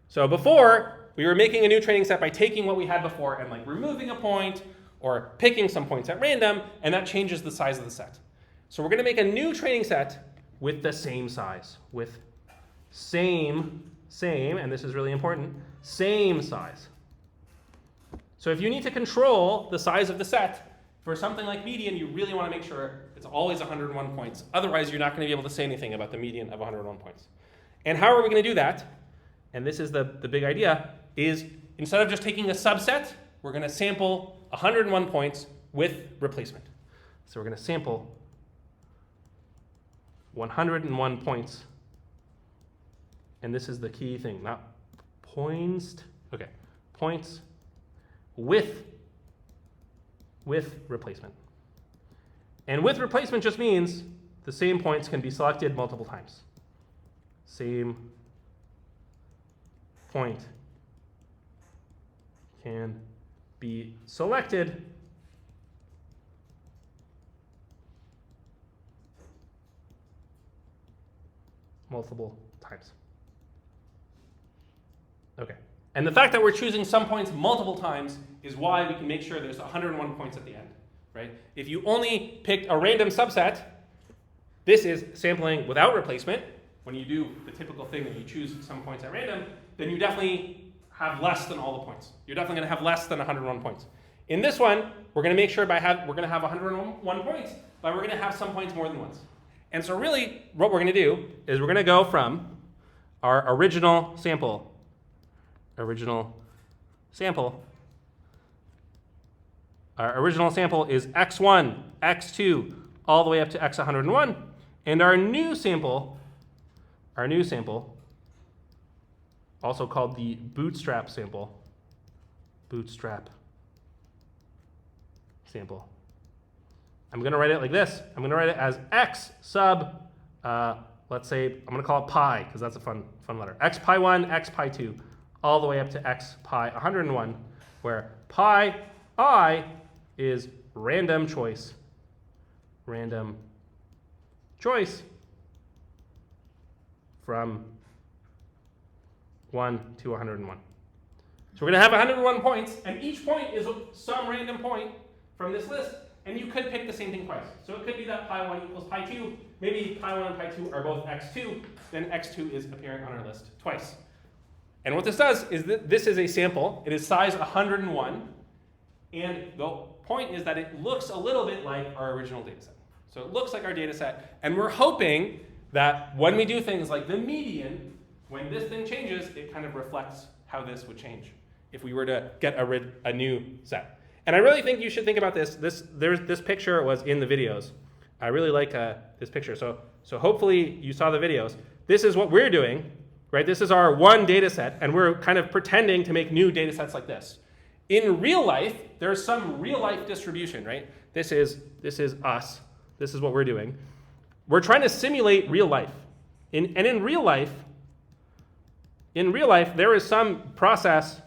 So before, we were making a new training set by taking what we had before and like removing a point or picking some points at random, and that changes the size of the set. So we're going to make a new training set with the same size, with same, and this is really important, same size. So if you need to control the size of the set, for something like median, you really want to make sure it's always 101 points. Otherwise, you're not going to be able to say anything about the median of 101 points. And how are we going to do that? And this is the big idea, is instead of just taking a subset, we're going to sample 101 points with replacement. So we're going to sample 101 points. And this is the key thing, not points. Okay, points with replacement. And with replacement just means the same points can be selected multiple times. Same point can be selected multiple times. Okay. And the fact that we're choosing some points multiple times is why we can make sure there's 101 points at the end, right? If you only picked a random subset, this is sampling without replacement. When you do the typical thing that you choose some points at random, then you definitely have less than all the points. You're definitely going to have less than 101 points. In this one, we're going to make sure we're going to have 101 points, but we're going to have some points more than once. And so really, what we're going to do is we're going to go from our original sample. Our original sample is x1, x2, all the way up to x101. And our new sample, also called the bootstrap sample, I'm going to write it like this. I'm going to write it as x sub, let's say, I'm going to call it pi, because that's a fun letter. X pi 1, x pi 2, all the way up to x pi 101, where pi I is random choice from 1 to 101. So we're going to have 101 points, and each point is some random point from this list, and you could pick the same thing twice. So it could be that pi 1 equals pi 2. Maybe pi 1 and pi 2 are both x2. Then x2 is appearing on our list twice. And what this does is that this is a sample. It is size 101. And the point is that it looks a little bit like our original data set. So it looks like our data set. And we're hoping that when we do things like the median, when this thing changes, it kind of reflects how this would change if we were to get a new set. And I really think you should think about this. This picture was in the videos. I really like this picture. So hopefully you saw the videos. This is what we're doing, right? This is our one data set, and we're kind of pretending to make new data sets like this. In real life, there's some real life distribution, right? This is us. This is what we're doing. We're trying to simulate real life. In real life, there is some process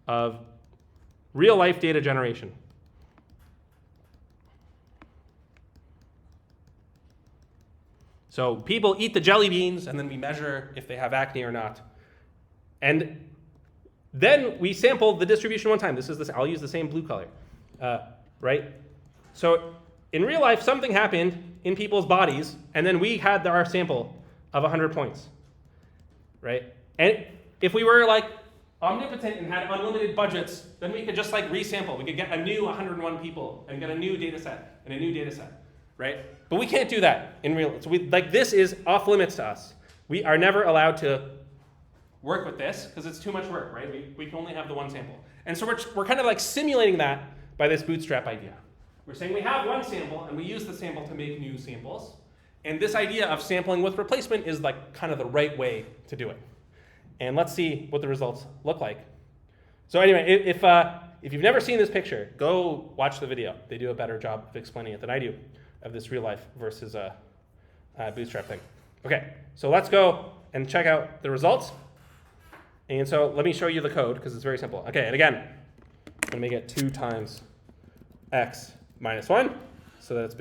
of real life data generation. So people eat the jelly beans, and then we measure if they have acne or not. And then we sample the distribution one time. I'll use the same blue color, right? So in real life, something happened in people's bodies, and then we had our sample of 100 points, right? And if we were like omnipotent and had unlimited budgets, then we could just like resample. We could get a new 101 people and get a new data set and a new data set, right? But we can't do that in real life. So this is off limits to us. We are never allowed to work with this because it's too much work, right? We can only have the one sample. And so we're kind of like simulating that by this bootstrap idea. We're saying we have one sample and we use the sample to make new samples. And this idea of sampling with replacement is like kind of the right way to do it. And let's see what the results look like. So anyway, if you've never seen this picture, go watch the video. They do a better job of explaining it than I do of this real life versus a bootstrap thing. Okay, so let's go and check out the results. And so let me show you the code because it's very simple. Okay, and again, I'm going to make it 2 times x minus 1 so that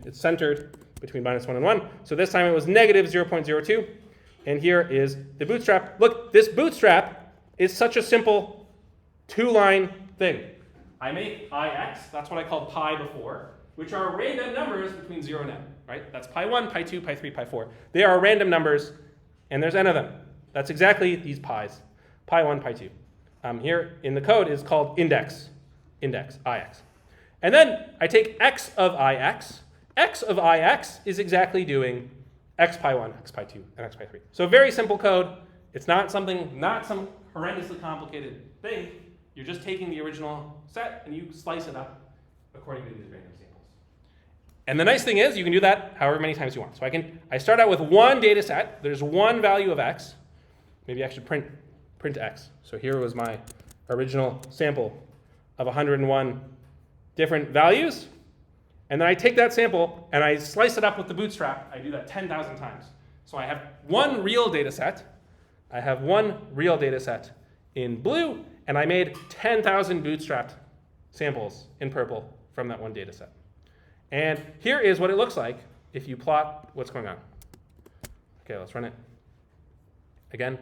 it's centered between minus 1 and 1. So this time it was negative 0.02. And here is the bootstrap. Look, this bootstrap is such a simple 2-line thing. I make ix, that's what I called pi before, which are random numbers between 0 and n, right? That's pi 1, pi 2, pi 3, pi 4. They are random numbers, and there's n of them. That's exactly these pi's, pi 1, pi 2. Here in the code is called index, ix. And then I take x of ix. X of ix is exactly doing x pi 1, x pi 2, and x pi 3. So very simple code. It's not some horrendously complicated thing. You're just taking the original set and you slice it up according to these random samples. And the nice thing is you can do that however many times you want. So I start out with one data set. There's one value of x. Maybe I should print x. So here was my original sample of 101 different values. And then I take that sample and I slice it up with the bootstrap. I do that 10,000 times. So I have one real data set. I have one real data set in blue, and I made 10,000 bootstrapped samples in purple from that one data set. And here is what it looks like if you plot what's going on. Okay, let's run it again.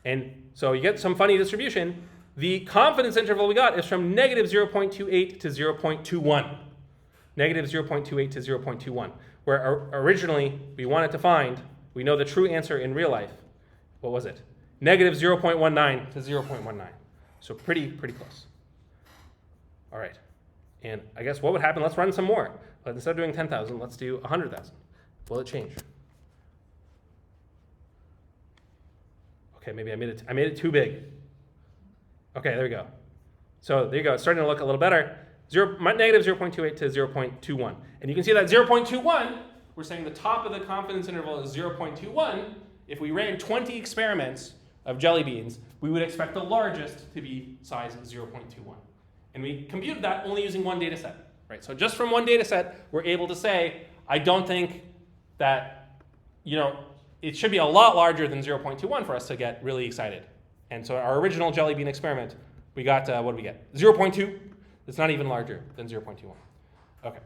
And so you get some funny distribution. The confidence interval we got is from negative 0.28 to 0.21. Negative 0.28 to 0.21. Where originally we wanted to find, we know the true answer in real life. What was it? Negative 0.19 to 0.19. So pretty close. All right. And I guess what would happen? Let's run some more. But instead of doing 10,000, let's do 100,000. Will it change? Okay, maybe I made it too big. Okay, there we go. So there you go. It's starting to look a little better. Negative 0.28 to 0.21. And you can see that 0.21, we're saying the top of the confidence interval is 0.21. If we ran 20 experiments of jelly beans, we would expect the largest to be size 0.21. And we computed that only using one data set. Right? So just from one data set, we're able to say, I don't think that, it should be a lot larger than 0.21 for us to get really excited. And so our original jelly bean experiment, we got, what did we get? 0.2. It's not even larger than 0.21. Okay.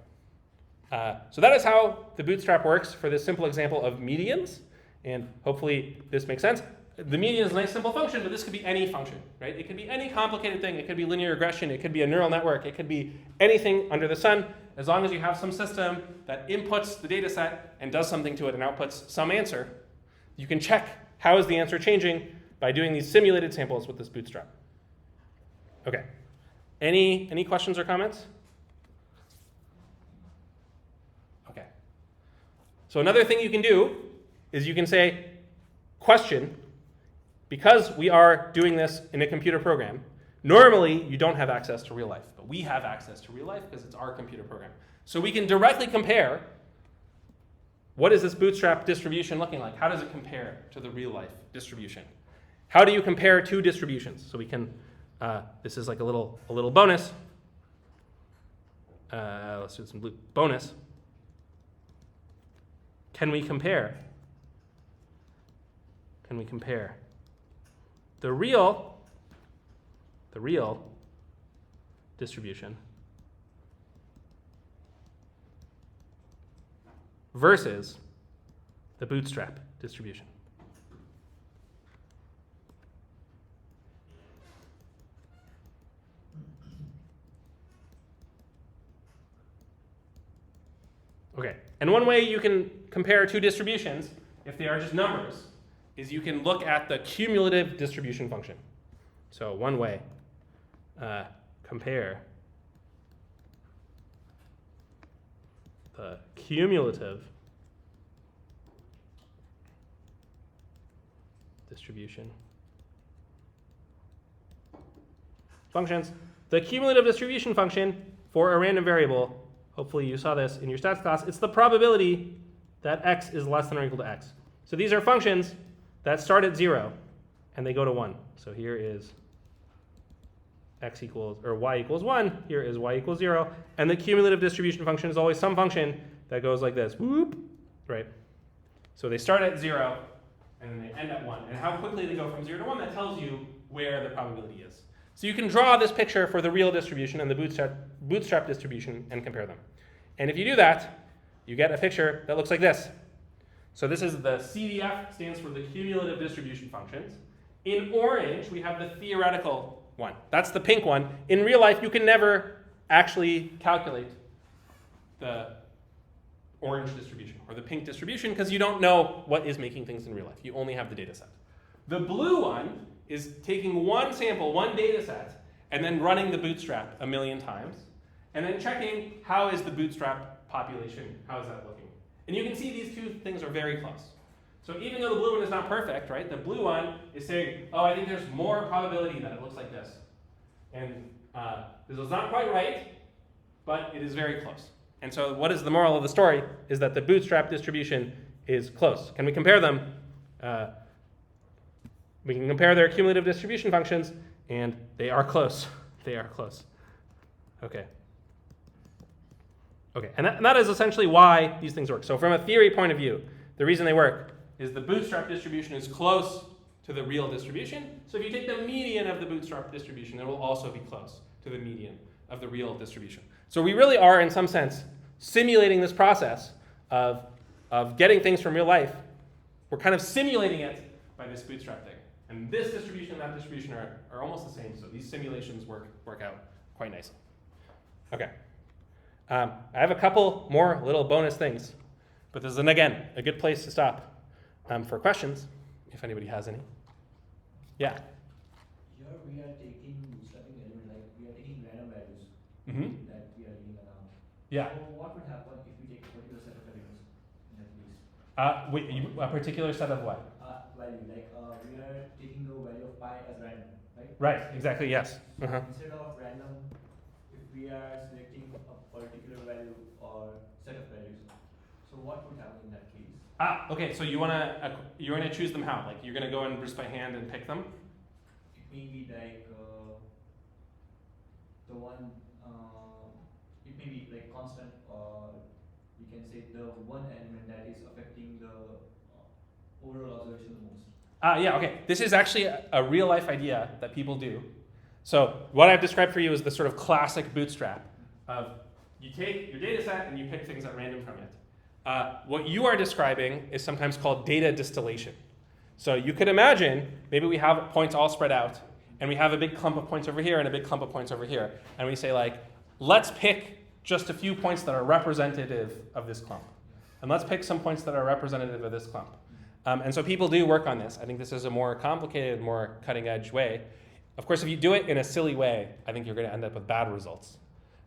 So that is how the bootstrap works for this simple example of medians. And hopefully this makes sense. The median is a nice simple function, but this could be any function, right? It could be any complicated thing. It could be linear regression. It could be a neural network. It could be anything under the sun, as long as you have some system that inputs the data set and does something to it and outputs some answer. You can check how is the answer changing by doing these simulated samples with this bootstrap. Okay. Any questions or comments? Okay. So another thing you can do is you can say, question, because we are doing this in a computer program, normally you don't have access to real life, but we have access to real life because it's our computer program. So we can directly compare what is this bootstrap distribution looking like? How does it compare to the real life distribution? How do you compare two distributions? So we can, this is like a little bonus. Let's do some bonus. Can we compare the real distribution versus the bootstrap distribution? Okay, and one way you can compare two distributions, if they are just numbers, is you can look at the cumulative distribution function. So one way, compare the cumulative distribution functions. The cumulative distribution function for a random variable, hopefully you saw this in your stats class, it's the probability that x is less than or equal to x. So these are functions that start at 0 and they go to 1. So here is x equals, or y equals 1, here is y equals 0, and the cumulative distribution function is always some function that goes like this, whoop, right? So they start at 0, and then they end at 1. And how quickly they go from 0 to 1, that tells you where the probability is. So you can draw this picture for the real distribution and the bootstrap distribution and compare them. And if you do that, you get a picture that looks like this. So this is the CDF, stands for the cumulative distribution functions. In orange, we have the theoretical one. That's the pink one. In real life, you can never actually calculate the orange distribution or the pink distribution because you don't know what is making things in real life. You only have the data set. The blue one is taking one sample, one data set, and then running the bootstrap a million times, and then checking how is the bootstrap population, how is that looking. And you can see these two things are very close. So even though the blue one is not perfect, right, the blue one is saying, oh, I think there's more probability that it looks like this. And this is not quite right, but it is very close. And so what is the moral of the story is that the bootstrap distribution is close. Can we compare them? We can compare their cumulative distribution functions, and they are close. They are close. Okay. Okay, and that is essentially why these things work. So from a theory point of view, the reason they work is the bootstrap distribution is close to the real distribution. So if you take the median of the bootstrap distribution, it will also be close to the median of the real distribution. So we really are, in some sense, simulating this process of getting things from real life. We're kind of simulating it by this bootstrap thing. And this distribution and that distribution are almost the same, so these simulations work out quite nicely. Okay. I have a couple more little bonus things, but this is, again, a good place to stop for questions, if anybody has any. Yeah? Here we are taking bootstrapping element, like we are taking random values that we are giving around. Yeah. So what would happen if we take a particular set of values in that case? A particular set of what? Value, like we are taking the value of pi as random, right? Right, exactly, yes. So instead of random, if we are selecting a particular value or set of values, so what would happen in that case? Okay, so you're gonna choose them how? Like you're gonna go and just by hand and pick them? It may be like the one, it may be like constant, or we can say the one element that is affecting the overall observation the most. Yeah, okay. This is actually a real life idea that people do. So what I've described for you is the sort of classic bootstrap of you take your data set and you pick things at random from it. What you are describing is sometimes called data distillation. So you could imagine maybe we have points all spread out and we have a big clump of points over here and a big clump of points over here. And we say like, let's pick just a few points that are representative of this clump. And let's pick some points that are representative of this clump. And so people do work on this. I think this is a more complicated, more cutting edge way. Of course, if you do it in a silly way, I think you're going to end up with bad results.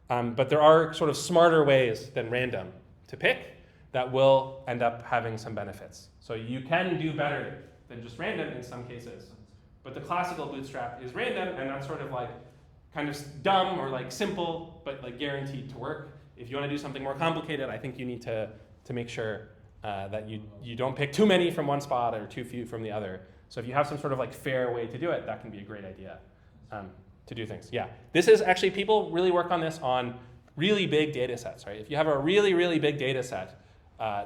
But there are sort of smarter ways than random to pick that will end up having some benefits. So you can do better than just random in some cases. But the classical bootstrap is random, and that's sort of like kind of dumb or like simple, but like guaranteed to work. If you want to do something more complicated, I think you need to make sure that you don't pick too many from one spot or too few from the other. So if you have some sort of like fair way to do it, that can be a great idea to do things. Yeah, this is actually, people really work on this on really big data sets, right? If you have a really, really big data set,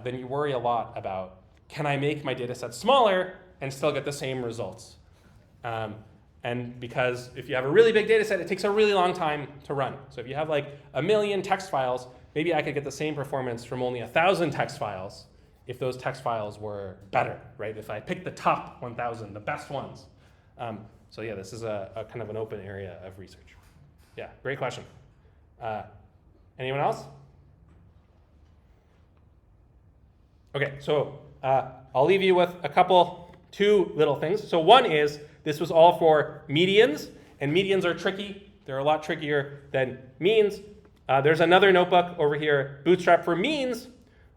then you worry a lot about, can I make my data set smaller and still get the same results? And because if you have a really big data set, it takes a really long time to run. So if you have like 1 million text files, maybe I could get the same performance from only 1,000 text files if those text files were better, right? If I picked the top 1,000, the best ones. So yeah, this is a kind of an open area of research. Yeah, great question. Anyone else? Okay, so I'll leave you with two little things. So one is, this was all for medians, and medians are tricky. They're a lot trickier than means. There's another notebook over here, Bootstrap for Means,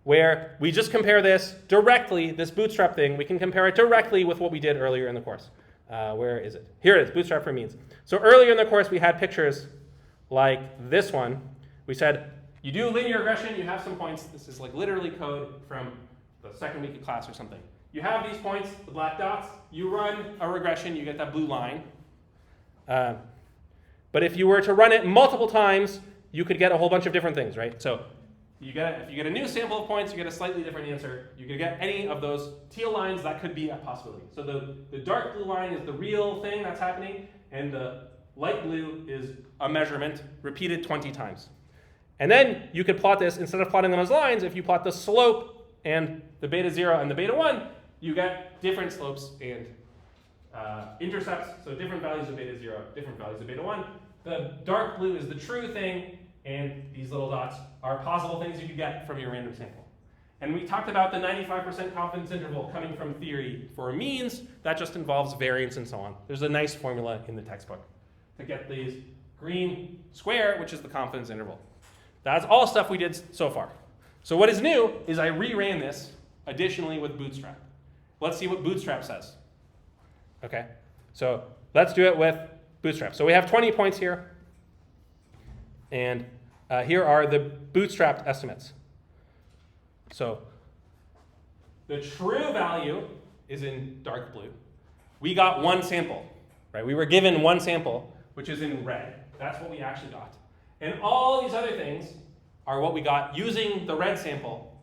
where we just compare this directly, this bootstrap thing, we can compare it directly with what we did earlier in the course. Where is it? Here it is, Bootstrap for Means. So earlier in the course, we had pictures like this one. We said, you do linear regression, you have some points. This is like literally code from the second week of class or something. You have these points, the black dots. You run a regression, you get that blue line. But if you were to run it multiple times, you could get a whole bunch of different things, right? So if you get a new sample of points, you get a slightly different answer. You could get any of those teal lines, that could be a possibility. So the dark blue line is the real thing that's happening, and the light blue is a measurement repeated 20 times. And then you could plot this, instead of plotting them as lines, if you plot the slope and the beta 0 and the beta 1, you get different slopes and intercepts, so different values of beta 0, different values of beta 1. The dark blue is the true thing, and these little dots are possible things you could get from your random sample. And we talked about the 95% confidence interval coming from theory for means. That just involves variance and so on. There's a nice formula in the textbook to get these green square, which is the confidence interval. That's all stuff we did so far. So what is new is I reran this additionally with Bootstrap. Let's see what Bootstrap says. Okay, so let's do it with Bootstrap. So we have 20 points here, and here are the bootstrapped estimates. So the true value is in dark blue. We got one sample, right? We were given one sample, which is in red. That's what we actually got. And all these other things are what we got using the red sample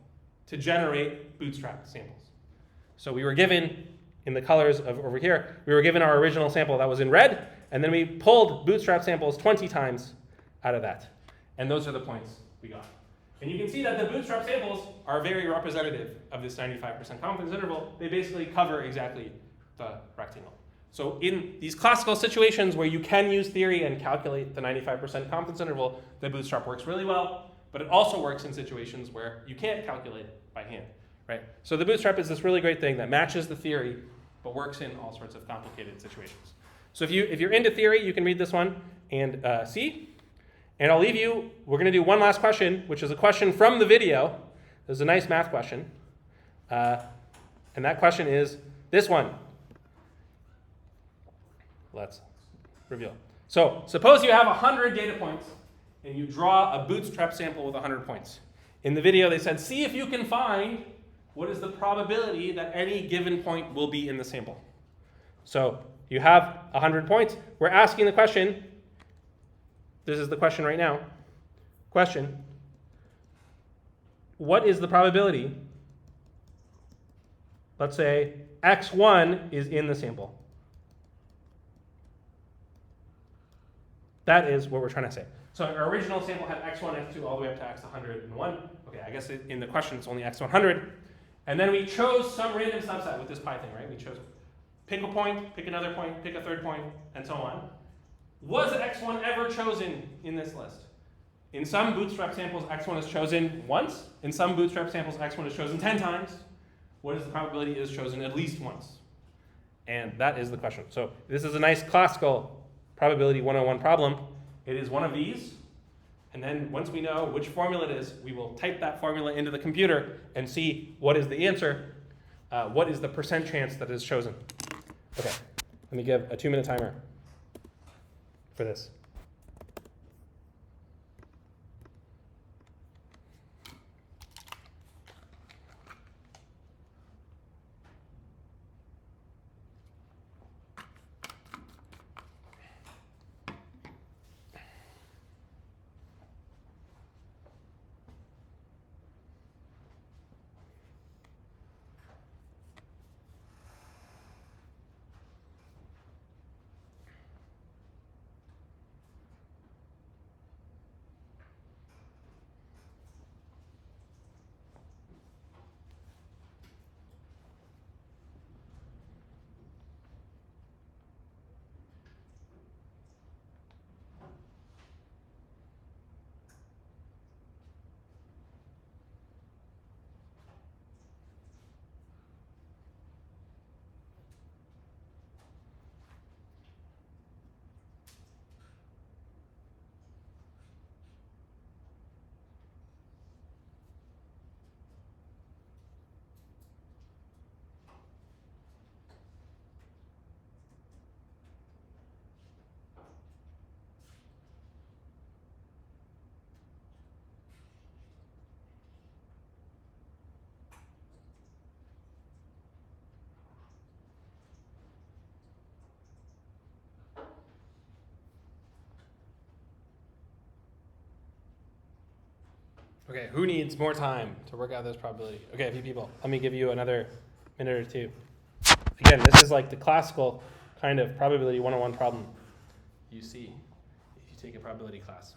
to generate bootstrapped samples. So we were given, in the colors of over here, we were given our original sample that was in red, and then we pulled bootstrap samples 20 times out of that. And those are the points we got. And you can see that the bootstrap samples are very representative of this 95% confidence interval. They basically cover exactly the rectangle. So in these classical situations where you can use theory and calculate the 95% confidence interval, the bootstrap works really well, but it also works in situations where you can't calculate it by hand, right? So the bootstrap is this really great thing that matches the theory, but works in all sorts of complicated situations. So if you're into theory, you can read this one and see. And I'll leave you, we're going to do one last question, which is a question from the video. There's a nice math question. And that question is this one. Let's reveal. So suppose you have 100 data points and you draw a bootstrap sample with 100 points. In the video they said, see if you can find what is the probability that any given point will be in the sample. So you have 100 points. We're asking the question, this is the question right now. Question, what is the probability, let's say x1 is in the sample. That is what we're trying to say. So our original sample had x1, x2, all the way up to x101. Okay, I guess in the question it's only x100. And then we chose some random subset with this pi thing, right? We chose pick a point, pick another point, pick a third point, and so on. Was x1 ever chosen in this list? In some bootstrap samples, x1 is chosen once. In some bootstrap samples, x1 is chosen 10 times. What is the probability it is chosen at least once? And that is the question. So this is a nice classical probability 101 problem. It is one of these. And then once we know which formula it is, we will type that formula into the computer and see what is the answer. What is the percent chance that it is chosen? Okay, let me give a 2-minute timer for this. Okay, who needs more time to work out this probability? Okay, a few people. Let me give you another minute or two. Again, this is like the classical kind of probability 101 problem you see if you take a probability class.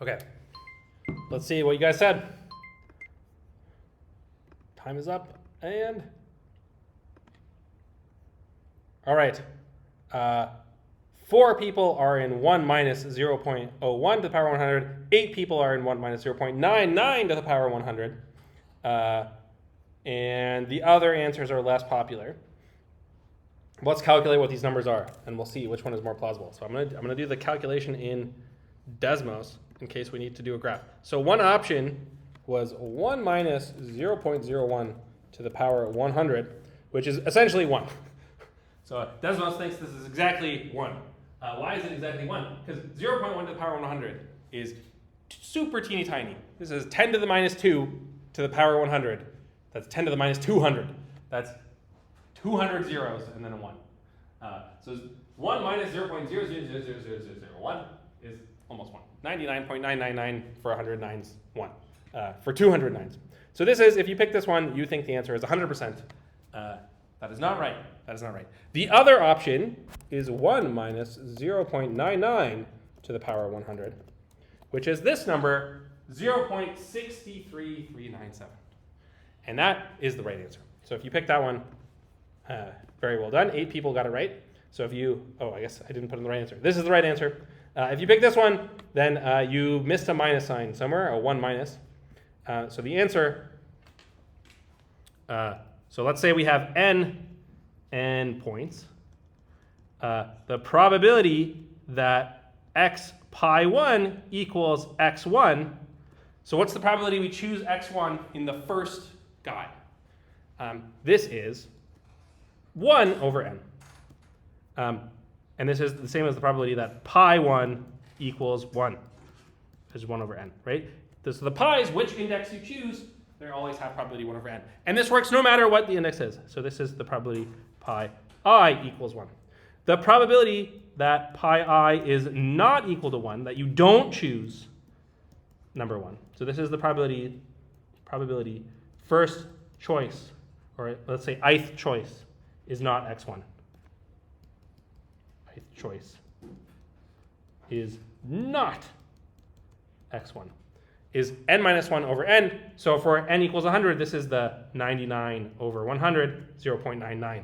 Okay, let's see what you guys said. Time is up, and all right. 4 people are in 1 minus 0.01 to the power 100. 8 people are in 1 minus 0.99 to the power 100. And the other answers are less popular. Let's calculate what these numbers are, and we'll see which one is more plausible. So I'm gonna do the calculation in Desmos in case we need to do a graph. So one option was 1 minus 0.01 to the power 100, which is essentially 1. So Desmos thinks this is exactly 1. Why is it exactly 1? Because 0.1 to the power 100 is super teeny tiny. This is 10 to the minus 2 to the power 100. That's 10 to the minus 200. That's 200 zeros and then a 1. So 1 minus 0.0000001 is almost 1. 99.999 for 100 nines, 1. For 200 nines. So this is, if you pick this one, you think the answer is 100%. That is not right. That is not right. The other option is 1 minus 0.99 to the power 100, which is this number, 0.63397. And that is the right answer. So if you pick that one, very well done. 8 people got it right. So if you, I guess I didn't put in the right answer. This is the right answer. If you pick this one, then you missed a minus sign somewhere, a 1 minus. So the answer, so let's say we have n points. The probability that x pi 1 equals x1. So what's the probability we choose x1 in the first guy? This is 1 over n. And this is the same as the probability that pi 1 equals 1. This is 1 over n, right? So the pi's, which index you choose, they always have probability 1 over n. And this works no matter what the index is. So this is the probability pi I equals 1. The probability that pi I is not equal to 1, that you don't choose number 1. So this is the probability first choice, or let's say ith choice, is not x1. Ith choice is not x1. Is n minus 1 over n. So for n equals 100, this is the 99 over 100, 0.99.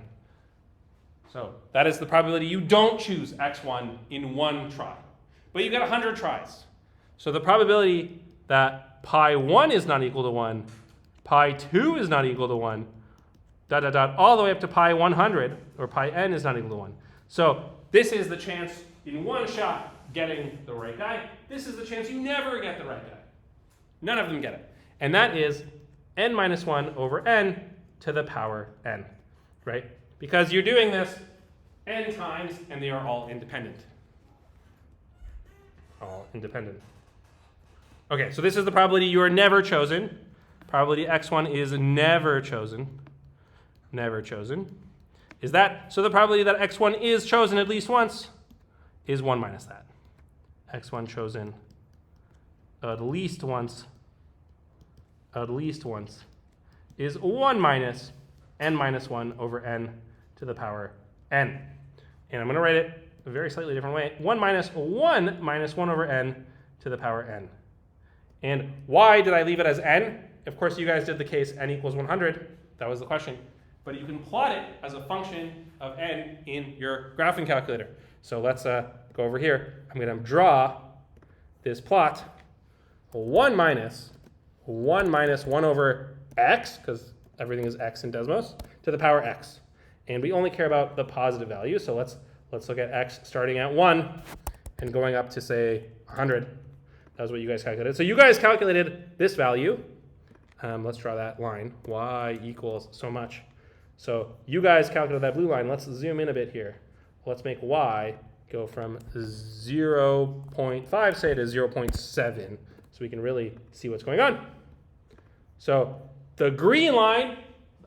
So that is the probability you don't choose x1 in one try. But you get 100 tries. So the probability that pi 1 is not equal to 1, pi 2 is not equal to 1, dot, dot, dot, all the way up to pi 100, or pi n is not equal to 1. So this is the chance in one shot getting the right guy. This is the chance you never get the right guy. None of them get it. And that is n minus 1 over n to the power n, right? Because you're doing this n times, and they are all independent. All independent. Okay, so this is the probability you are never chosen. Probability x1 is never chosen. Never chosen. Is that, so the probability that x1 is chosen at least once is 1 minus that. x1 chosen at least once is 1 minus n minus 1 over n to the power n. And I'm going to write it a very slightly different way. 1 minus 1 minus 1 over n to the power n. And why did I leave it as n? Of course, you guys did the case n equals 100. That was the question. But you can plot it as a function of n in your graphing calculator. So let's go over here. I'm going to draw this plot. 1 minus 1 over x, because everything is x in Desmos, to the power x. And we only care about the positive value. So let's look at x starting at 1 and going up to, say, 100. That was what you guys calculated. So you guys calculated this value. Let's draw that line. Y equals so much. So you guys calculated that blue line. Let's zoom in a bit here. Let's make y go from 0.5, say, to 0.7, so we can really see what's going on. So the green line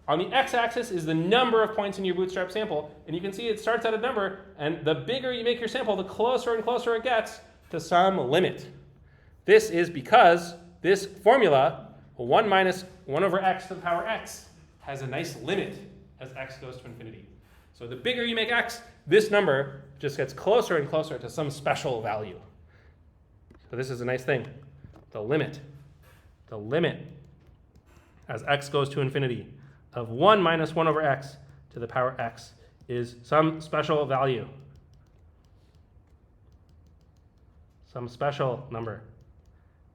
on the x-axis is the number of points in your bootstrap sample. And you can see it starts at a number, and the bigger you make your sample, the closer and closer it gets to some limit. This is because this formula, 1 minus 1 over x to the power x, has a nice limit as x goes to infinity. So the bigger you make x, this number just gets closer and closer to some special value. So this is a nice thing. The limit as x goes to infinity of 1 minus 1 over x to the power x is some special value. Some special number.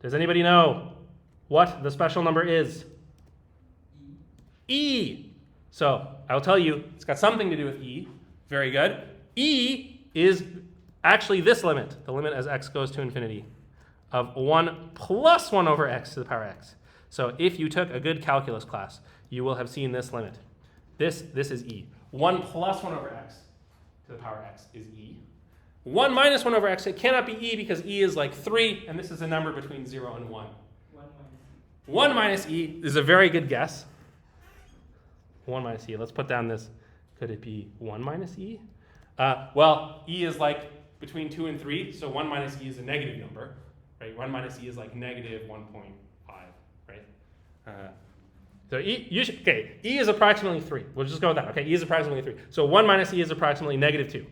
Does anybody know what the special number is? E. So I'll tell you, it's got something to do with E. Very good. E is actually this limit, the limit as x goes to infinity, of 1 plus 1 over x to the power x. So if you took a good calculus class, you will have seen this limit. This is E. 1 plus 1 over x to the power x is E. 1 minus 1 over x, it cannot be E because E is like 3, and this is a number between 0 and 1. 1 minus E is a very good guess. 1 minus E. Let's put down this. Could it be 1 minus E? Well, E is like between 2 and 3, so 1 minus E is a negative number, right? 1 minus E is like negative 1.5, right? So E is approximately 3. We'll just go with that. Okay, E is approximately 3. So 1 minus E is approximately negative 2.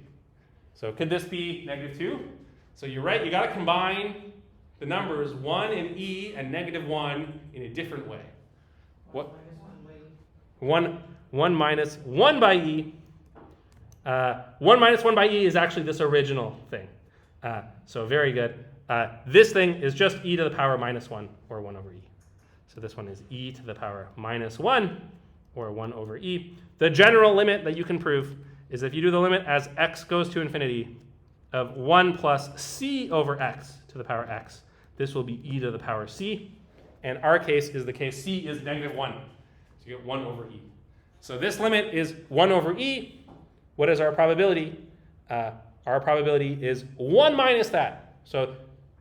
So could this be negative 2? So you're right, you got to combine the numbers 1 in E and negative 1 in a different way. What? 1 minus 1 by E. 1 minus 1 by E is actually this original thing. So very good. This thing is just e to the power minus 1, or 1 over e. So this one is e to the power minus 1, or 1 over e. The general limit that you can prove is if you do the limit as x goes to infinity of 1 plus c over x to the power x, this will be e to the power c. And our case is the case c is negative 1. So you get 1 over e. So this limit is 1 over e. What is our probability? Our probability is 1 minus that. So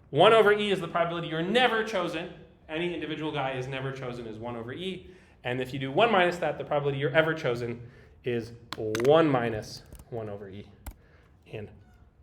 1 over e is the probability you're never chosen. Any individual guy is never chosen as 1 over e. And if you do 1 minus that, the probability you're ever chosen is 1 minus 1 over e. And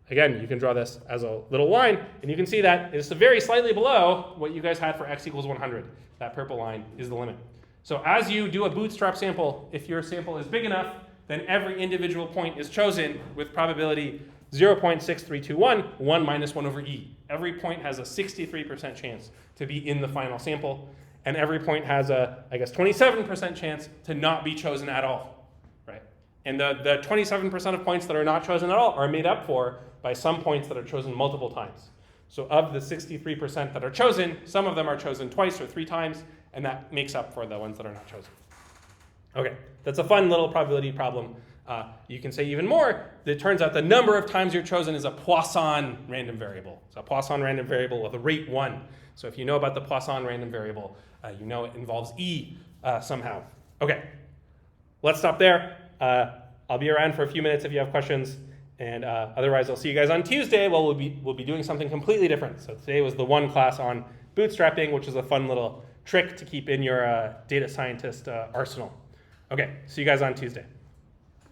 again, you can draw this as a little line, and you can see that it's very slightly below what you guys had for x equals 100. That purple line is the limit. So as you do a bootstrap sample, if your sample is big enough, then every individual point is chosen with probability 0.6321, 1 minus 1 over e. Every point has a 63% chance to be in the final sample, and every point has a, 27% chance to not be chosen at all, right? And the 27% of points that are not chosen at all are made up for by some points that are chosen multiple times. So of the 63% that are chosen, some of them are chosen twice or 3 times, and that makes up for the ones that are not chosen. Okay, that's a fun little probability problem. You can say even more. It turns out the number of times you're chosen is a Poisson random variable. So a Poisson random variable with a rate 1. So if you know about the Poisson random variable, you know it involves E somehow. Okay, let's stop there. I'll be around for a few minutes if you have questions. And otherwise, I'll see you guys on Tuesday. Well, we'll be doing something completely different. So today was the one class on bootstrapping, which is a fun little trick to keep in your data scientist arsenal. Okay, see you guys on Tuesday.